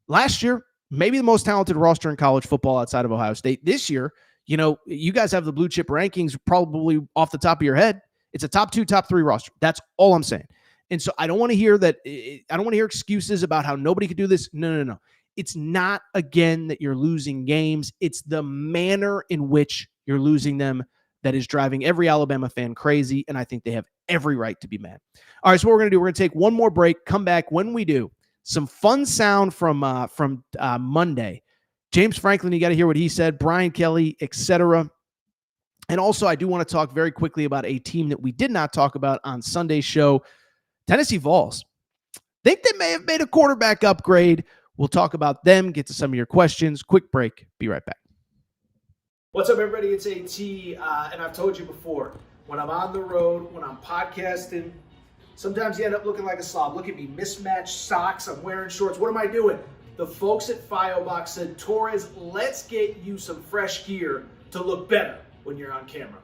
last year, maybe the most talented roster in college football outside of Ohio State. This year, you guys have the blue chip rankings probably off the top of your head. It's a top 2, top 3 roster. That's all I'm saying. And so I don't want to hear that. I don't want to hear excuses about how nobody could do this. No. It's not, again, that you're losing games. It's the manner in which you're losing them that is driving every Alabama fan crazy, and I think they have every right to be mad. All right, so what we're going to do, we're going to take one more break, come back. When we do, some fun sound from Monday. James Franklin, you got to hear what he said, Brian Kelly, etc. And also, I do want to talk very quickly about a team that we did not talk about on Sunday's show, Tennessee Vols. Think they may have made a quarterback upgrade. We'll talk about them, get to some of your questions. Quick break. Be right back. What's up, everybody? It's AT, and I've told you before, when I'm on the road, when I'm podcasting, sometimes you end up looking like a slob. Look at me, mismatched socks, I'm wearing shorts. What am I doing? The folks at FioBox said, Torres, let's get you some fresh gear to look better when you're on camera.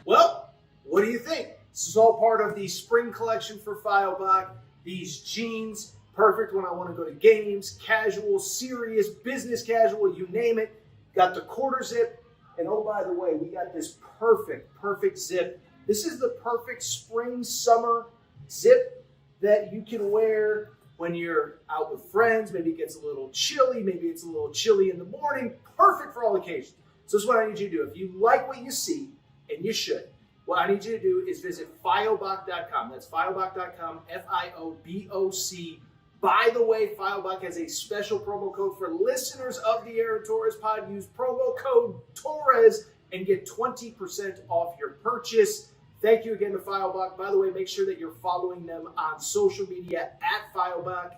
Well, what do you think? This is all part of the spring collection for FioBox. These jeans, perfect when I want to go to games, casual, serious, business casual, you name it. Got the quarter zip. And oh, by the way, we got this perfect zip. This is the perfect spring, summer zip that you can wear when you're out with friends. Maybe it gets a little chilly. Maybe it's a little chilly in the morning. Perfect for all occasions. So this is what I need you to do. If you like what you see, and you should, what I need you to do is visit fioboc.com. That's fioboc.com, FIOBOC. By the way, FioBoc has a special promo code for listeners of the Aaron Torres pod. Use promo code Torres and get 20% off your purchase. Thank you again to FioBoc. By the way, make sure that you're following them on social media at FioBoc,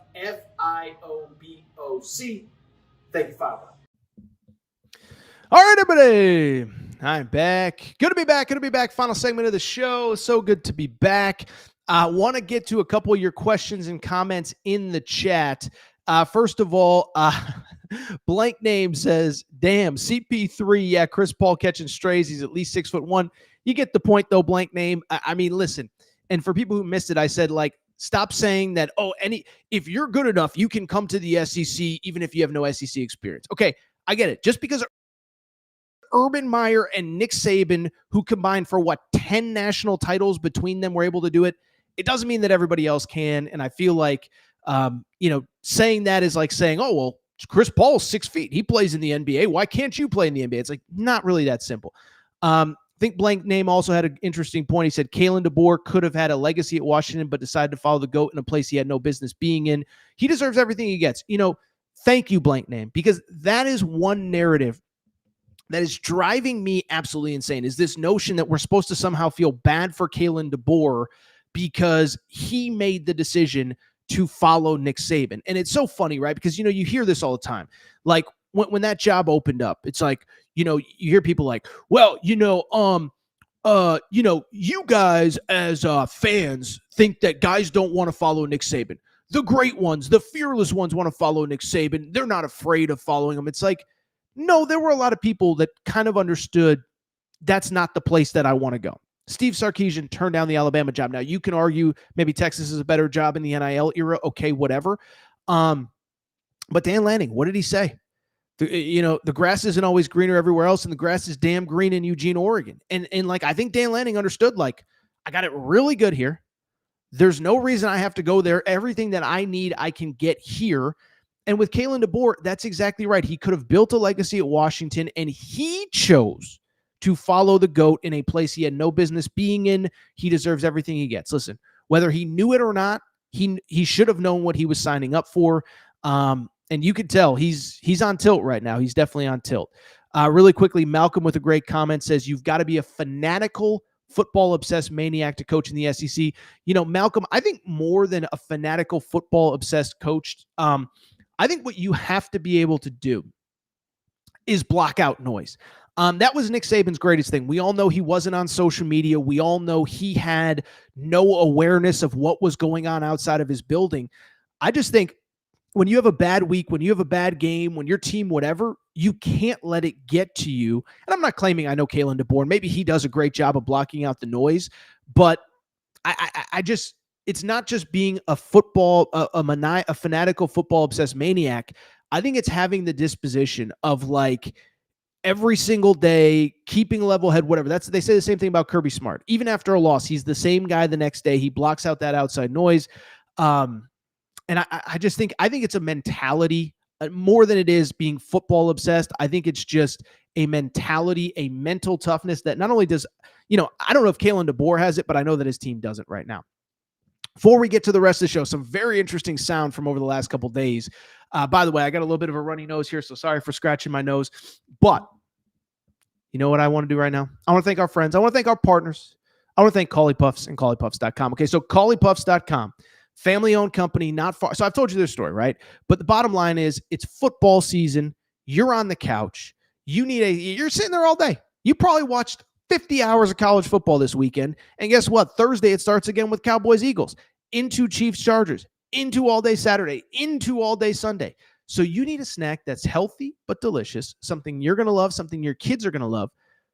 FIOBOC. Thank you, FioBoc. All right, everybody. I'm back. Good to be back. Final segment of the show. So good to be back. I want to get to a couple of your questions and comments in the chat. First of all, Blank Name says, damn, CP3, yeah, Chris Paul catching strays. He's at least 6'1". You get the point, though, Blank Name. I mean, listen, and for people who missed it, I said, stop saying that, if you're good enough, you can come to the SEC even if you have no SEC experience. Okay, I get it. Just because Urban Meyer and Nick Saban, who combined for 10 national titles between them, were able to do it, it doesn't mean that everybody else can. And I feel like, saying that is like saying, oh, well, Chris Paul's 6 feet. He plays in the NBA. Why can't you play in the NBA? It's not really that simple. I think Blank Name also had an interesting point. He said Kalen Deboer could have had a legacy at Washington, but decided to follow the GOAT in a place he had no business being in. He deserves everything he gets. Thank you, Blank Name, because that is one narrative that is driving me absolutely insane is this notion that we're supposed to somehow feel bad for Kalen Deboer because he made the decision to follow Nick Saban. And it's so funny, right? Because, you hear this all the time. Like when that job opened up, it's like, you hear people like, well, you guys as fans think that guys don't want to follow Nick Saban. The great ones, the fearless ones want to follow Nick Saban. They're not afraid of following him. It's like, no, there were a lot of people that kind of understood that's not the place that I want to go. Steve Sarkisian turned down the Alabama job. Now, you can argue maybe Texas is a better job in the NIL era. Okay, whatever. But Dan Lanning, what did he say? The grass isn't always greener everywhere else, and the grass is damn green in Eugene, Oregon. And like, I think Dan Lanning understood, like, I got it really good here. There's no reason I have to go there. Everything that I need, I can get here. And with Kalen Deboer, that's exactly right. He could have built a legacy at Washington, and he chose to follow the GOAT in a place he had no business being in. He deserves everything he gets. Listen, whether he knew it or not, he should have known what he was signing up for. And you can tell he's on tilt right now. He's definitely on tilt. Really quickly, Malcolm with a great comment says, you've got to be a fanatical football-obsessed maniac to coach in the SEC. Malcolm, I think more than a fanatical football-obsessed coach, I think what you have to be able to do is block out noise. That was Nick Saban's greatest thing. We all know he wasn't on social media. We all know he had no awareness of what was going on outside of his building. I just think when you have a bad week, when you have a bad game, when your team, whatever, you can't let it get to you. And I'm not claiming I know Kalen Deboer. Maybe he does a great job of blocking out the noise, but I just, it's not just being a fanatical football obsessed maniac. I think it's having the disposition of like every single day, keeping a level head, whatever. They say the same thing about Kirby Smart. Even after a loss, he's the same guy the next day. He blocks out that outside noise. And I just think, it's a mentality more than it is being football obsessed. I think it's just a mentality, a mental toughness that not only does, I don't know if Kalen Deboer has it, but I know that his team doesn't right now. Before we get to the rest of the show, some very interesting sound from over the last couple of days. By the way, I got a little bit of a runny nose here, so sorry for scratching my nose. But you know what I want to do right now? I want to thank our friends. I want to thank our partners. I want to thank Collie Puffs and ColliePuffs.com. Okay, so ColliePuffs.com, family-owned company, not far. So I've told you this story, right? But the bottom line is it's football season. You're on the couch. You're sitting there all day. You probably watched 50 hours of college football this weekend. And guess what? Thursday, it starts again with Cowboys, Eagles, into Chiefs, Chargers, into all day Saturday, into all day Sunday. So you need a snack that's healthy but delicious, something you're going to love, something your kids are going to love.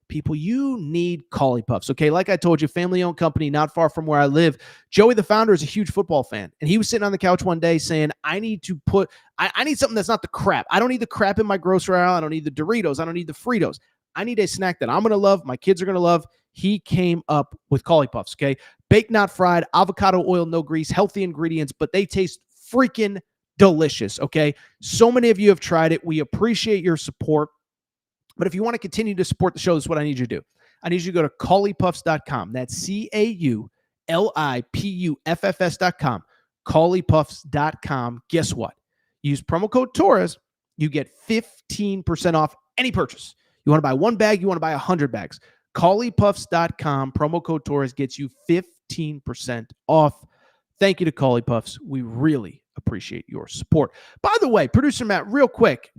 People, you need Collie Puffs. Okay, like I told you, family-owned company, not far from where I live. Joey, the founder, is a huge football fan. And he was sitting on the couch one day saying, I need something that's not the crap. I don't need the crap in my grocery aisle. I don't need the Doritos. I don't need the Fritos. I need a snack that I'm going to love, my kids are going to love. He came up with Collie Puffs, okay? Baked, not fried, avocado oil, no grease, healthy ingredients, but they taste freaking delicious, okay? So many of you have tried it. We appreciate your support. But if you want to continue to support the show, this is what I need you to do. I need you to go to ColliePuffs.com. That's CAULIPUFFS.com. ColliePuffs.com. Guess what? Use promo code Torres. You get 15% off any purchase. You want to buy one bag, you want to buy 100 bags. ColliePuffs.com, promo code Torres gets you 15% off. Thank you to Collie Puffs. We really appreciate your support. By the way, producer Matt, real quick,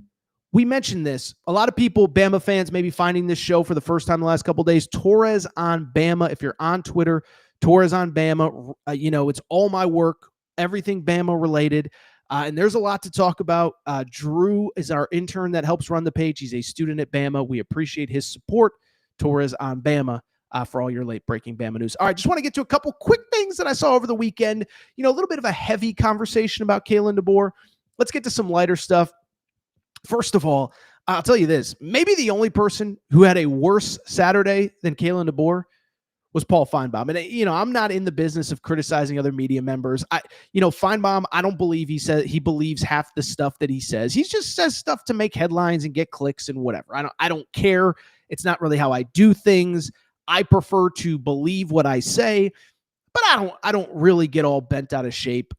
we mentioned this. A lot of people, Bama fans, may be finding this show for the first time the last couple of days. Torres on Bama. If you're on Twitter, Torres on Bama. It's all my work, everything Bama related. And there's a lot to talk about. Drew is our intern that helps run the page. He's a student at Bama. We appreciate his support. Torres on Bama for all your late-breaking Bama news. All right, just want to get to a couple quick things that I saw over the weekend. A little bit of a heavy conversation about Kalen Deboer. Let's get to some lighter stuff. First of all, I'll tell you this. Maybe the only person who had a worse Saturday than Kalen Deboer was Paul Feinbaum. And, I'm not in the business of criticizing other media members. Feinbaum, I don't believe he believes half the stuff that he says. He just says stuff to make headlines and get clicks and whatever. I don't care. It's not really how I do things. I prefer to believe what I say, but I don't really get all bent out of shape,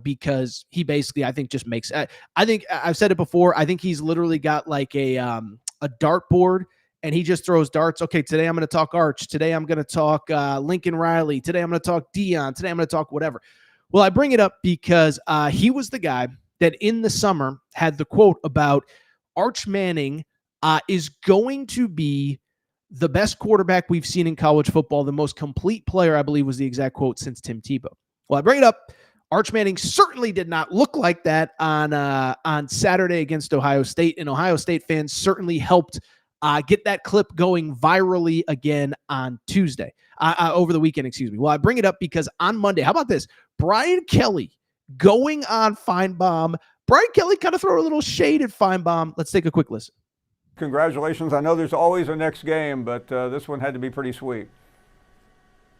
because he basically, I think, just makes, I think I've said it before. I think he's literally got like a dartboard and he just throws darts. Okay, today I'm going to talk Arch. Today I'm going to talk Lincoln Riley. Today I'm going to talk Dion. Today I'm going to talk whatever. Well, I bring it up because he was the guy that in the summer had the quote about Arch Manning is going to be the best quarterback we've seen in college football, the most complete player, I believe was the exact quote, since Tim Tebow. Well, I bring it up. Arch Manning certainly did not look like that on Saturday against Ohio State, and Ohio State fans certainly helped get that clip going virally again on Tuesday, over the weekend, excuse me. Well, I bring it up because on Monday, how about this? Brian Kelly going on Feinbaum. Brian Kelly kind of threw a little shade at Feinbaum. Let's take a quick listen. Congratulations. I know there's always a next game, but this one had to be pretty sweet.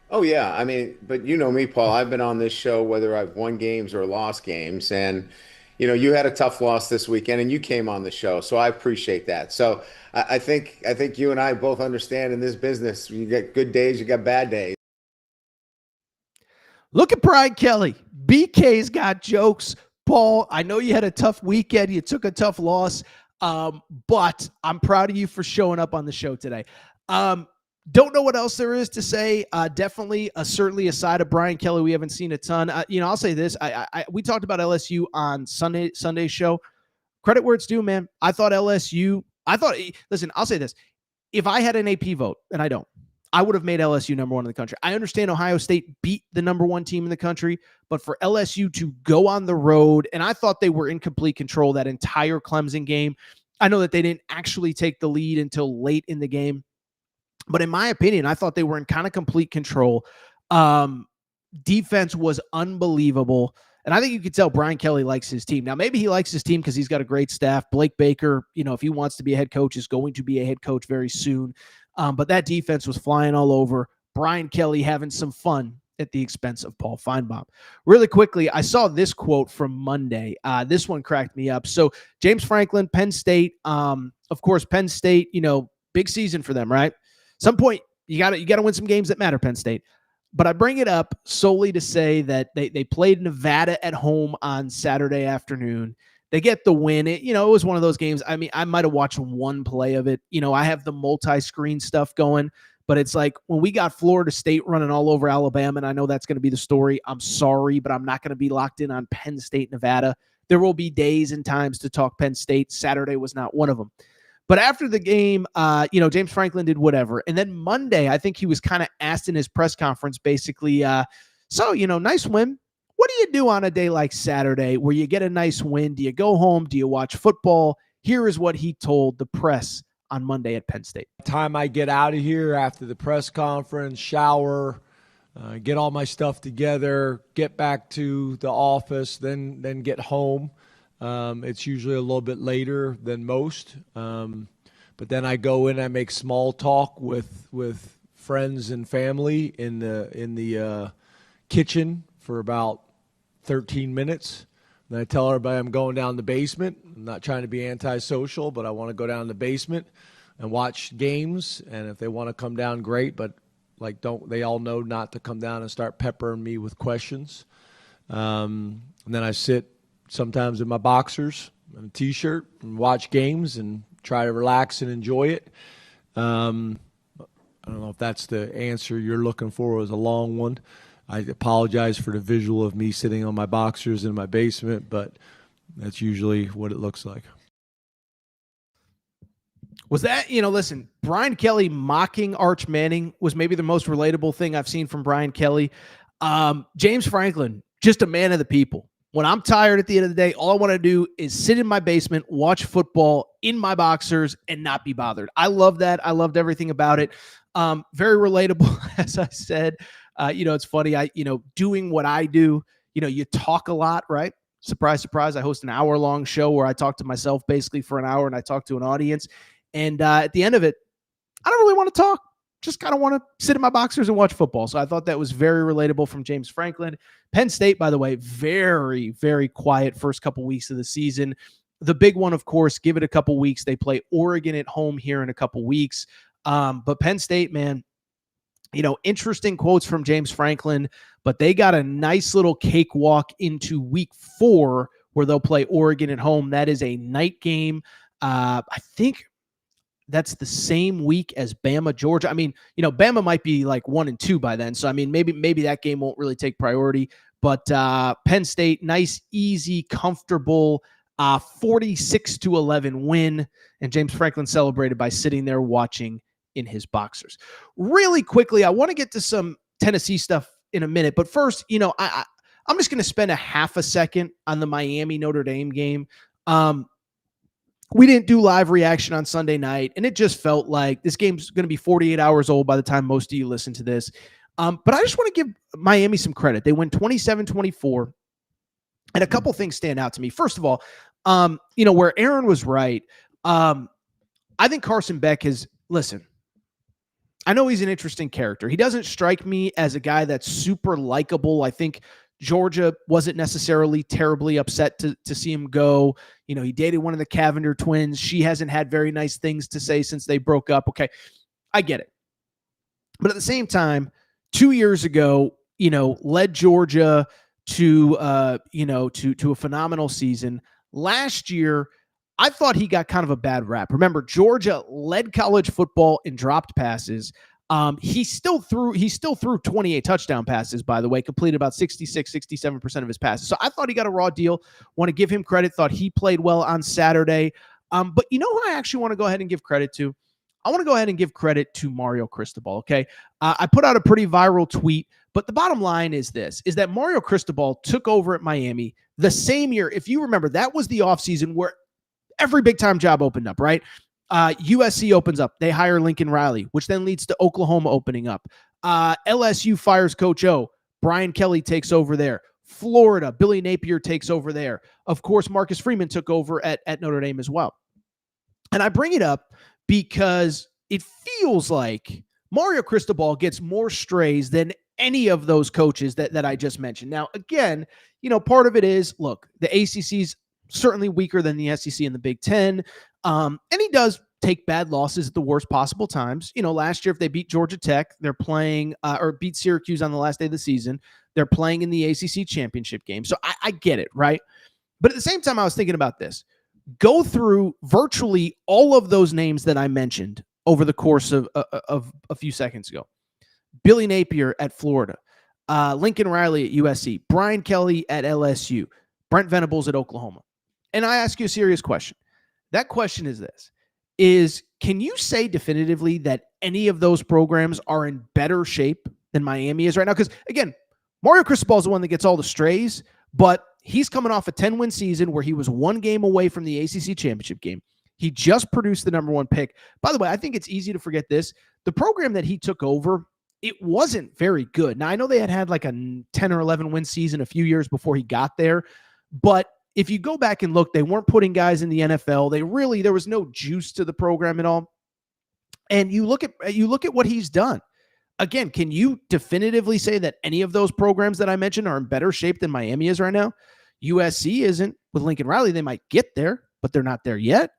Oh, yeah. I mean, but you know me, Paul. I've been on this show whether I've won games or lost games. And, you know, you had a tough loss this weekend and you came on the show. So I appreciate that. So I think you and I both understand in this business, you get good days, you got bad days. Look at Brian Kelly. BK's got jokes. Paul, I know you had a tough weekend. You took a tough loss. But I'm proud of you for showing up on the show today. Don't know what else there is to say. Definitely, certainly aside of Brian Kelly, we haven't seen a ton. I'll say this. We talked about LSU on Sunday's show. Credit where it's due, man. Listen, I'll say this. If I had an AP vote, and I don't, I would have made LSU number one in the country. I understand Ohio State beat the number one team in the country, but for LSU to go on the road, and I thought they were in complete control that entire Clemson game. I know that they didn't actually take the lead until late in the game, but in my opinion, I thought they were in kind of complete control. Defense was unbelievable, and I think you could tell Brian Kelly likes his team. Now, maybe he likes his team because he's got a great staff. Blake Baker, if he wants to be a head coach, is going to be a head coach very soon. But that defense was flying all over. Brian Kelly having some fun at the expense of Paul Feinbaum. Really quickly, I saw this quote from Monday. This one cracked me up. So James Franklin, Penn State. Of course, Penn State, big season for them, right? Some point, you got to win some games that matter, Penn State. But I bring it up solely to say that they played Nevada at home on Saturday afternoon. They get the win. It was one of those games. I mean, I might have watched one play of it. I have the multi-screen stuff going, but it's like when we got Florida State running all over Alabama, and I know that's going to be the story. I'm sorry, but I'm not going to be locked in on Penn State, Nevada. There will be days and times to talk Penn State. Saturday was not one of them. But after the game, James Franklin did whatever. And then Monday, I think he was kind of asked in his press conference, basically, nice win. What do you do on a day like Saturday where you get a nice win? Do you go home? Do you watch football? Here is what he told the press on Monday at Penn State. Time I get out of here after the press conference, shower, get all my stuff together, get back to the office, then get home. It's usually a little bit later than most. But then I go in, I make small talk with friends and family in the kitchen for about 13 minutes. Then I tell everybody I'm going down the basement. I'm not trying to be antisocial, but I want to go down the basement and watch games. And if they want to come down, great. But they all know not to come down and start peppering me with questions. And then I sit sometimes in my boxers and a T-shirt and watch games and try to relax and enjoy it. I don't know if that's the answer you're looking for. It was a long one. I apologize for the visual of me sitting on my boxers in my basement, but that's usually what it looks like. Was that, listen, Brian Kelly mocking Arch Manning was maybe the most relatable thing I've seen from Brian Kelly. James Franklin, just a man of the people. When I'm tired at the end of the day, all I want to do is sit in my basement, watch football in my boxers, and not be bothered. I love that. I loved everything about it. Very relatable, as I said. It's funny. Doing what I do, you talk a lot, right? Surprise, surprise. I host an hour-long show where I talk to myself basically for an hour and I talk to an audience. And at the end of it, I don't really want to talk. Just kind of want to sit in my boxers and watch football. So I thought that was very relatable from James Franklin. Penn State, by the way, very, very quiet first couple weeks of the season. The big one, of course, give it a couple weeks. They play Oregon at home here in a couple weeks. But Penn State, man, interesting quotes from James Franklin, but they got a nice little cakewalk into week 4 where they'll play Oregon at home. That is a night game. I think that's the same week as Bama, Georgia. I mean, Bama might be like 1-2 by then. So, I mean, maybe that game won't really take priority. But Penn State, nice, easy, comfortable 46-11 win. And James Franklin celebrated by sitting there watching in his boxers. Really quickly, I want to get to some Tennessee stuff in a minute. But first, I'm just going to spend a half a second on the Miami Notre Dame game. We didn't do live reaction on Sunday night, and it just felt like this game's going to be 48 hours old by the time most of you listen to this. But I just want to give Miami some credit. They win 27-24, and a couple things stand out to me. First of all, where Aaron was right, I think Carson Beck listen, I know he's an interesting character. He doesn't strike me as a guy that's super likable. I think Georgia wasn't necessarily terribly upset to see him go. He dated one of the Cavender twins. She hasn't had very nice things to say since they broke up. Okay, I get it. But at the same time, 2 years ago, led Georgia to a phenomenal season. Last year, I thought he got kind of a bad rap. Remember, Georgia led college football in dropped passes. He still threw 28 touchdown passes, by the way, completed about 67% of his passes. So I thought he got a raw deal. Want to give him credit. Thought he played well on Saturday. But you know who I actually want to go ahead and give credit to? I want to go ahead and give credit to Mario Cristobal, okay? I put out a pretty viral tweet, but the bottom line is that Mario Cristobal took over at Miami the same year. If you remember, that was the offseason where every big-time job opened up, right? USC opens up. They hire Lincoln Riley, which then leads to Oklahoma opening up. LSU fires Coach O. Brian Kelly takes over there. Florida, Billy Napier takes over there. Of course, Marcus Freeman took over at Notre Dame as well. And I bring it up because it feels like Mario Cristobal gets more strays than any of those coaches that I just mentioned. Now, again, part of it is, look, the ACC's certainly weaker than the SEC and the Big Ten. And he does take bad losses at the worst possible times. Last year, if they beat Georgia Tech, they're playing or beat Syracuse on the last day of the season, they're playing in the ACC championship game. So I get it, right? But at the same time, I was thinking about this. Go through virtually all of those names that I mentioned over the course of a few seconds ago. Billy Napier at Florida, Lincoln Riley at USC, Brian Kelly at LSU, Brent Venables at Oklahoma. And I ask you a serious question. That question is this: can you say definitively that any of those programs are in better shape than Miami is right now? Because, again, Mario Cristobal is the one that gets all the strays, but he's coming off a 10-win season where he was one game away from the ACC championship game. He just produced the number one pick. By the way, I think it's easy to forget this. The program that he took over, it wasn't very good. Now, I know they had like a 10 or 11 win season a few years before he got there, but if you go back and look, they weren't putting guys in the NFL. There was no juice to the program at all. And you look at what he's done. Again, can you definitively say that any of those programs that I mentioned are in better shape than Miami is right now? USC isn't. With Lincoln Riley, they might get there, but they're not there yet.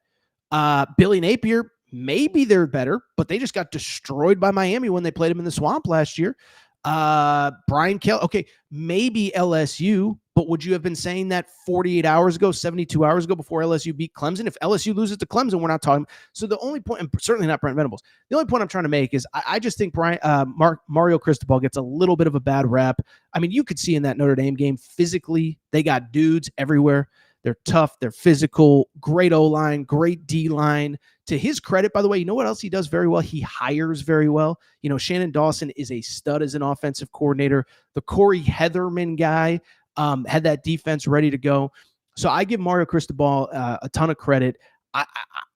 Billy Napier, maybe they're better, but they just got destroyed by Miami when they played him in the Swamp last year. Brian Kelly, okay, maybe LSU, but would you have been saying that 48 hours ago, 72 hours ago before LSU beat Clemson? If LSU loses to Clemson, we're not talking. So the only point, and certainly not Brent Venables, the only point I'm trying to make is I just think Mario Cristobal gets a little bit of a bad rap. I mean, you could see in that Notre Dame game, physically, they got dudes everywhere. They're tough. They're physical. Great O-line, great D-line. To his credit, by the way, you know what else he does very well? He hires very well. Shannon Dawson is a stud as an offensive coordinator. The Corey Heatherman guy had that defense ready to go. So I give Mario Cristobal a ton of credit.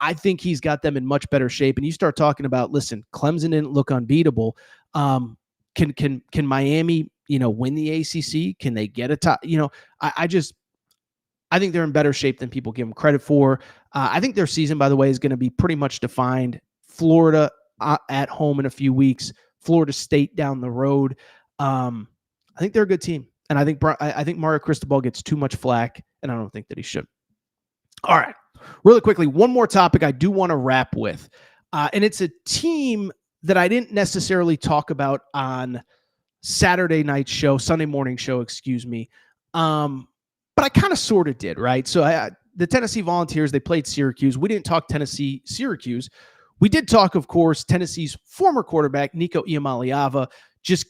I think he's got them in much better shape. And you start talking about, listen, Clemson didn't look unbeatable. Can Miami, win the ACC? Can they get a top? I think they're in better shape than people give them credit for. I think their season, by the way, is going to be pretty much defined. Florida at home in a few weeks. Florida State down the road. I think they're a good team. And I think Mario Cristobal gets too much flack, and I don't think that he should. All right. Really quickly, one more topic I do want to wrap with. And it's a team that I didn't necessarily talk about on Sunday morning show, excuse me. But I kind of sort of did, right? So the Tennessee Volunteers, they played Syracuse. We didn't talk Tennessee-Syracuse. We did talk, of course, Tennessee's former quarterback, Nico Iamaleava, just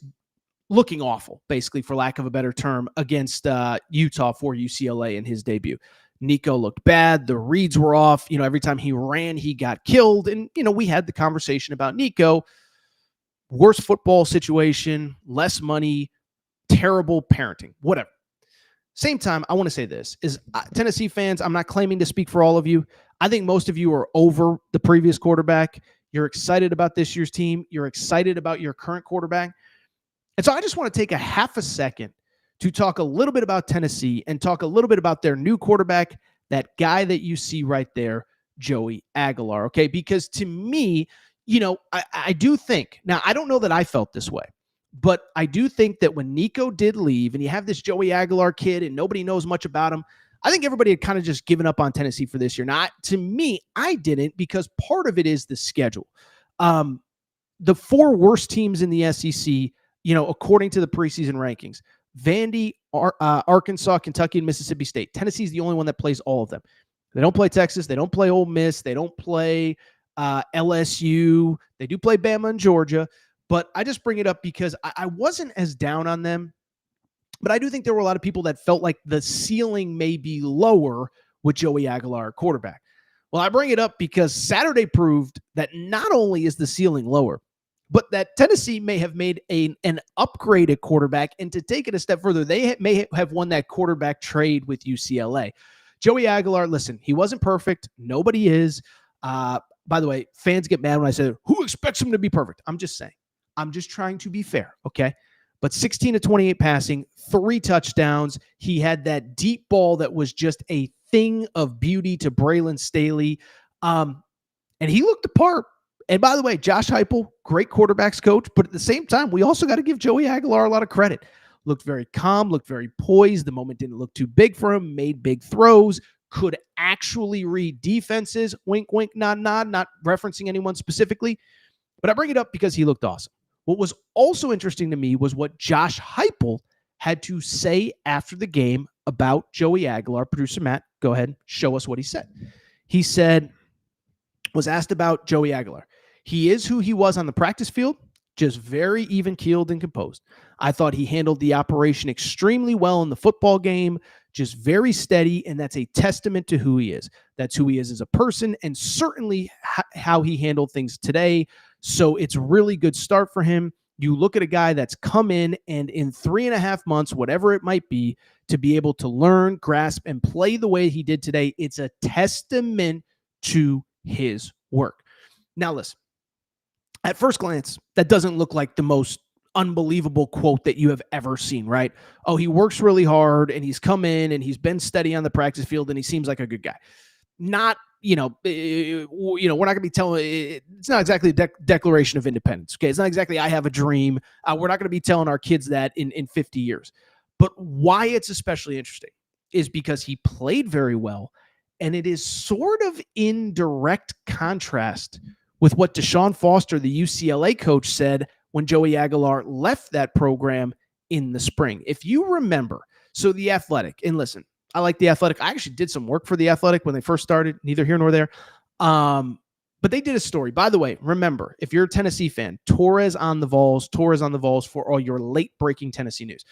looking awful, basically, for lack of a better term, against Utah for UCLA in his debut. Nico looked bad. The reads were off. Every time he ran, he got killed. And, we had the conversation about Nico. Worse football situation, less money, terrible parenting, whatever. Same time, I want to say this is Tennessee fans, I'm not claiming to speak for all of you. I think most of you are over the previous quarterback. You're excited about this year's team. You're excited about your current quarterback. And so I just want to take a half a second to talk a little bit about Tennessee and talk a little bit about their new quarterback, that guy that you see right there, Joey Aguilar, okay? Because to me, I do think, now I don't know that I felt this way, but I do think that when Nico did leave and you have this Joey Aguilar kid and nobody knows much about him, I think everybody had kind of just given up on Tennessee for this year. Now, to me, I didn't, because part of it is the schedule. The 4 worst teams in the SEC, according to the preseason rankings, Vandy, Arkansas, Kentucky, and Mississippi State. Tennessee's the only one that plays all of them. They don't play Texas. They don't play Ole Miss. They don't play LSU. They do play Bama and Georgia. But I just bring it up because I wasn't as down on them. But I do think there were a lot of people that felt like the ceiling may be lower with Joey Aguilar at quarterback. Well, I bring it up because Saturday proved that not only is the ceiling lower, but that Tennessee may have made an upgraded quarterback. And to take it a step further, they may have won that quarterback trade with UCLA. Joey Aguilar, listen, he wasn't perfect. Nobody is. By the way, fans get mad when I say, who expects him to be perfect? I'm just saying. I'm just trying to be fair, okay? But 16 to 28 passing, 3 touchdowns. He had that deep ball that was just a thing of beauty to Braylon Staley. And he looked the part. And by the way, Josh Heupel, great quarterbacks coach, but at the same time, we also got to give Joey Aguilar a lot of credit. Looked very calm, looked very poised. The moment didn't look too big for him, made big throws, could actually read defenses. Wink, wink, nod, nod, not referencing anyone specifically. But I bring it up because he looked awesome. What was also interesting to me was what Josh Heupel had to say after the game about Joey Aguilar. Producer Matt, go ahead, show us what he said. He said, was asked about Joey Aguilar. He is who he was on the practice field, just very even-keeled and composed. I thought he handled the operation extremely well in the football game, just very steady, and that's a testament to who he is. That's who he is as a person, and certainly how he handled things today. So it's a really good start for him. You look at a guy that's come in, and in 3.5 months, whatever it might be, to be able to learn, grasp, and play the way he did today, it's a testament to his work. Now, listen, at first glance, that doesn't look like the most unbelievable quote that you have ever seen, right? Oh, he works really hard, and he's come in, and he's been steady on the practice field, and he seems like a good guy. Not, we're not going to be telling, it's not exactly a declaration of independence, okay? It's not exactly, I have a dream. We're not going to be telling our kids that in 50 years. But why it's especially interesting is because he played very well, and it is sort of in direct contrast with what Deshaun Foster, the UCLA coach, said when Joey Aguilar left that program in the spring. If you remember, so The Athletic, and listen, I like The Athletic. I actually did some work for The Athletic when they first started, neither here nor there. But they did a story. By the way, remember, if you're a Tennessee fan, Torres on the Vols for all your late-breaking Tennessee news.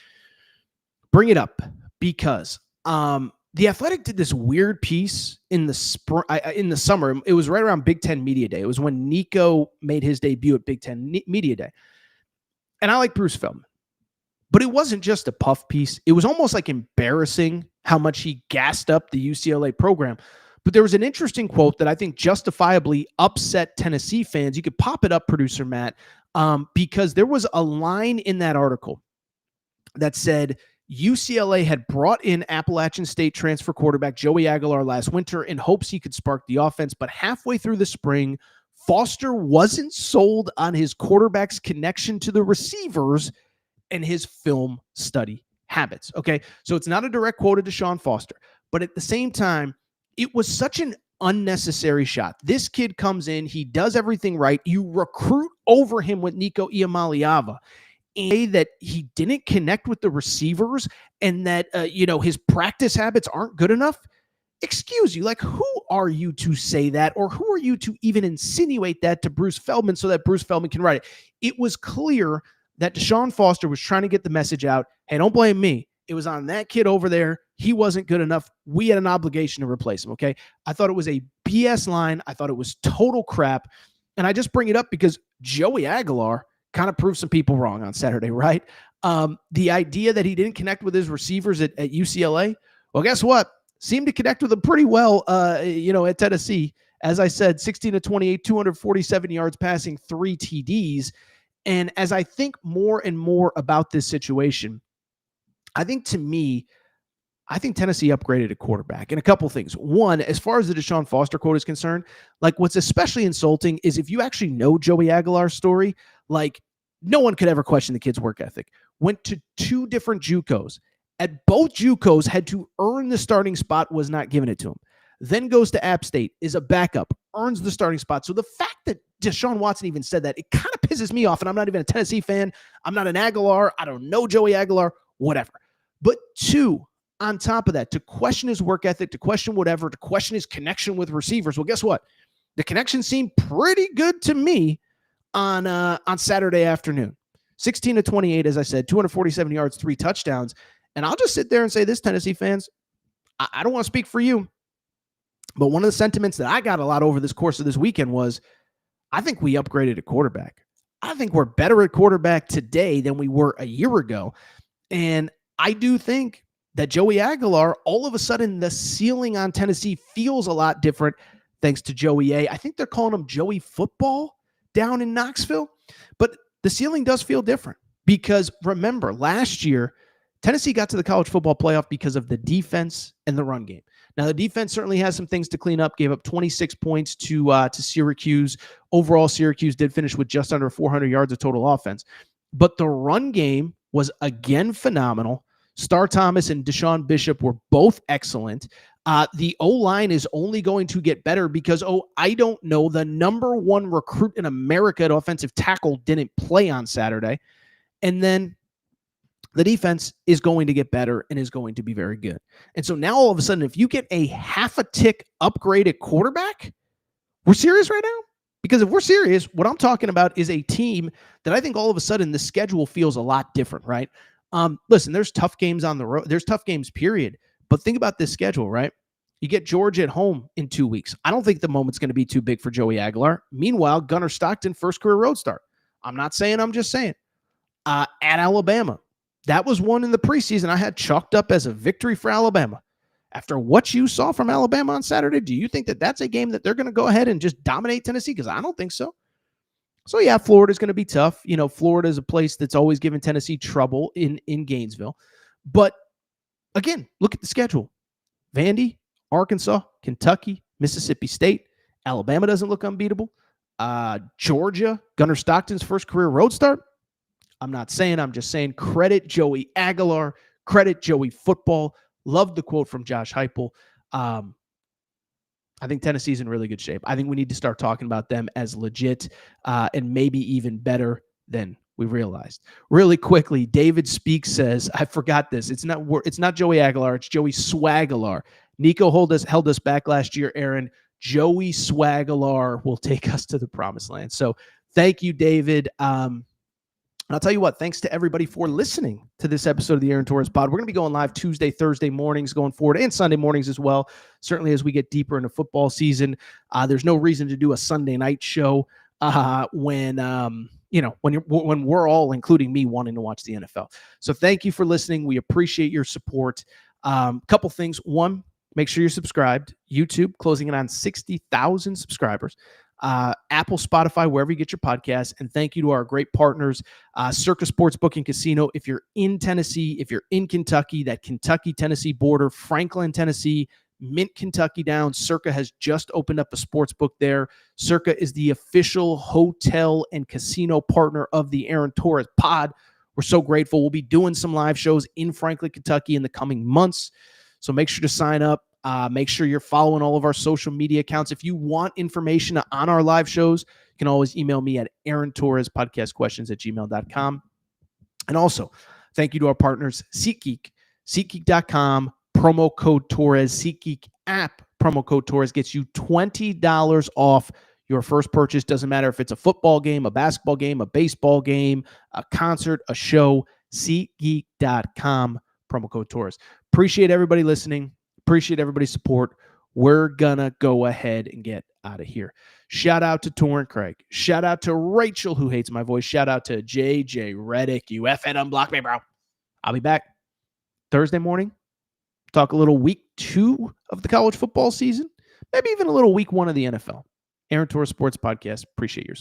Bring it up because The Athletic did this weird piece in the summer. It was right around Big Ten Media Day. It was when Nico made his debut at Big Ten Media Day. And I like Bruce Feldman. But it wasn't just a puff piece. It was almost like embarrassing how much he gassed up the UCLA program. But there was an interesting quote that I think justifiably upset Tennessee fans. You could pop it up, Producer Matt, because there was a line in that article that said UCLA had brought in Appalachian State transfer quarterback Joey Aguilar last winter in hopes he could spark the offense. But halfway through the spring, Foster wasn't sold on his quarterback's connection to the receivers and his film study habits. Okay, so it's not a direct quote of Deshaun Foster, but at the same time, it was such an unnecessary shot. This kid comes in, he does everything right. You recruit over him with Nico Iamaleava, and that he didn't connect with the receivers, and that his practice habits aren't good enough. excuse you. Like, who are you to say that? Or who are you to even insinuate that to Bruce Feldman so that Bruce Feldman can write it? It was clear that Deshaun Foster was trying to get the message out. Hey, don't blame me. It was on that kid over there. He wasn't good enough. We had an obligation to replace him, okay? I thought it was a BS line. I thought it was total crap. And I just bring it up because Joey Aguilar kind of proved some people wrong on Saturday, right? The idea that he didn't connect with his receivers at UCLA, well, guess what? Seemed to connect with them pretty well, at Tennessee. As I said, 16 to 28, 247 yards passing, 3 TDs. And as I think more and more about this situation, I think Tennessee upgraded at quarterback. And a couple things. One, as far as the Deshaun Foster quote is concerned, like what's especially insulting is if you actually know Joey Aguilar's story, like no one could ever question the kid's work ethic. Went to 2 different JUCOs. At both JUCOs, had to earn the starting spot, was not given it to him. Then goes to App State, is a backup, earns the starting spot. So the fact that Deshaun Watson even said that, it kind of pisses me off. And I'm not even a Tennessee fan. I'm not an Aguilar. I don't know Joey Aguilar, whatever. But 2, on top of that, to question his work ethic, to question whatever, to question his connection with receivers. Well, guess what? The connection seemed pretty good to me on Saturday afternoon. 16 to 28, as I said, 247 yards, 3 touchdowns. And I'll just sit there and say this, Tennessee fans, I don't want to speak for you, but one of the sentiments that I got a lot over this course of this weekend was, I think we upgraded at quarterback. I think we're better at quarterback today than we were a year ago. And I do think that Joey Aguilar, all of a sudden, the ceiling on Tennessee feels a lot different thanks to Joey A. I think they're calling him Joey Football down in Knoxville. But the ceiling does feel different because, remember, last year, Tennessee got to the college football playoff because of the defense and the run game. Now, the defense certainly has some things to clean up, gave up 26 points to Syracuse. Overall, Syracuse did finish with just under 400 yards of total offense. But the run game was, again, phenomenal. Star Thomas and Deshaun Bishop were both excellent. The O-line is only going to get better because, I don't know, the number 1 recruit in America at offensive tackle didn't play on Saturday. And then the defense is going to get better and is going to be very good. And so now all of a sudden, if you get a half a tick upgrade at quarterback, we're serious right now? Because if we're serious, what I'm talking about is a team that I think all of a sudden the schedule feels a lot different, right? Listen, there's tough games on the road. There's tough games, period. But think about this schedule, right? You get Georgia at home in 2 weeks. I don't think the moment's going to be too big for Joey Aguilar. Meanwhile, Gunnar Stockton, first career road start. I'm not saying, I'm just saying. At Alabama. That was one in the preseason I had chalked up as a victory for Alabama. After what you saw from Alabama on Saturday, do you think that that's a game that they're going to go ahead and just dominate Tennessee? Because I don't think so. So, yeah, Florida's going to be tough. You know, Florida is a place that's always given Tennessee trouble in Gainesville. But, again, look at the schedule. Vandy, Arkansas, Kentucky, Mississippi State. Alabama doesn't look unbeatable. Georgia, Gunnar Stockton's first career road start. I'm not saying, I'm just saying credit Joey Aguilar, credit Joey Football. Love the quote from Josh Heupel. I think Tennessee's in really good shape. I think we need to start talking about them as legit and maybe even better than we realized. Really quickly, David Speaks says, I forgot this. It's not Joey Aguilar. It's Joey Swagalar. Nico held us back last year, Aaron. Joey Swagalar will take us to the promised land. So thank you, David. And I'll tell you what, thanks to everybody for listening to this episode of the Aaron Torres Pod. We're going to be going live Tuesday, Thursday mornings going forward, and Sunday mornings as well. Certainly as we get deeper into football season, there's no reason to do a Sunday night show when we're all, including me, wanting to watch the NFL. So thank you for listening. We appreciate your support. Couple things. One, make sure you're subscribed. YouTube closing in on 60,000 subscribers. Apple, Spotify, wherever you get your podcasts. And thank you to our great partners, Circa Sportsbook and Casino. If you're in Tennessee, if you're in Kentucky, that Kentucky-Tennessee border, Franklin, Tennessee, Mint, Kentucky down, Circa has just opened up a sportsbook there. Circa is the official hotel and casino partner of the Aaron Torres Pod. We're so grateful. We'll be doing some live shows in Franklin, Kentucky in the coming months. So make sure to sign up. Make sure you're following all of our social media accounts. If you want information on our live shows, you can always email me at aarontorrespodcastquestions@gmail.com. And also, thank you to our partners, SeatGeek, SeatGeek.com, promo code Torres. SeatGeek app promo code Torres gets you $20 off your first purchase. Doesn't matter if it's a football game, a basketball game, a baseball game, a concert, a show. SeatGeek.com, promo code Torres. Appreciate everybody listening. Appreciate everybody's support. We're going to go ahead and get out of here. Shout out to Torrent Craig. Shout out to Rachel, who hates my voice. Shout out to JJ Reddick. You effing unblock me, bro. I'll be back Thursday morning. Talk a little week 2 of the college football season. Maybe even a little week 1 of the NFL. Aaron Torres Sports Podcast. Appreciate your support.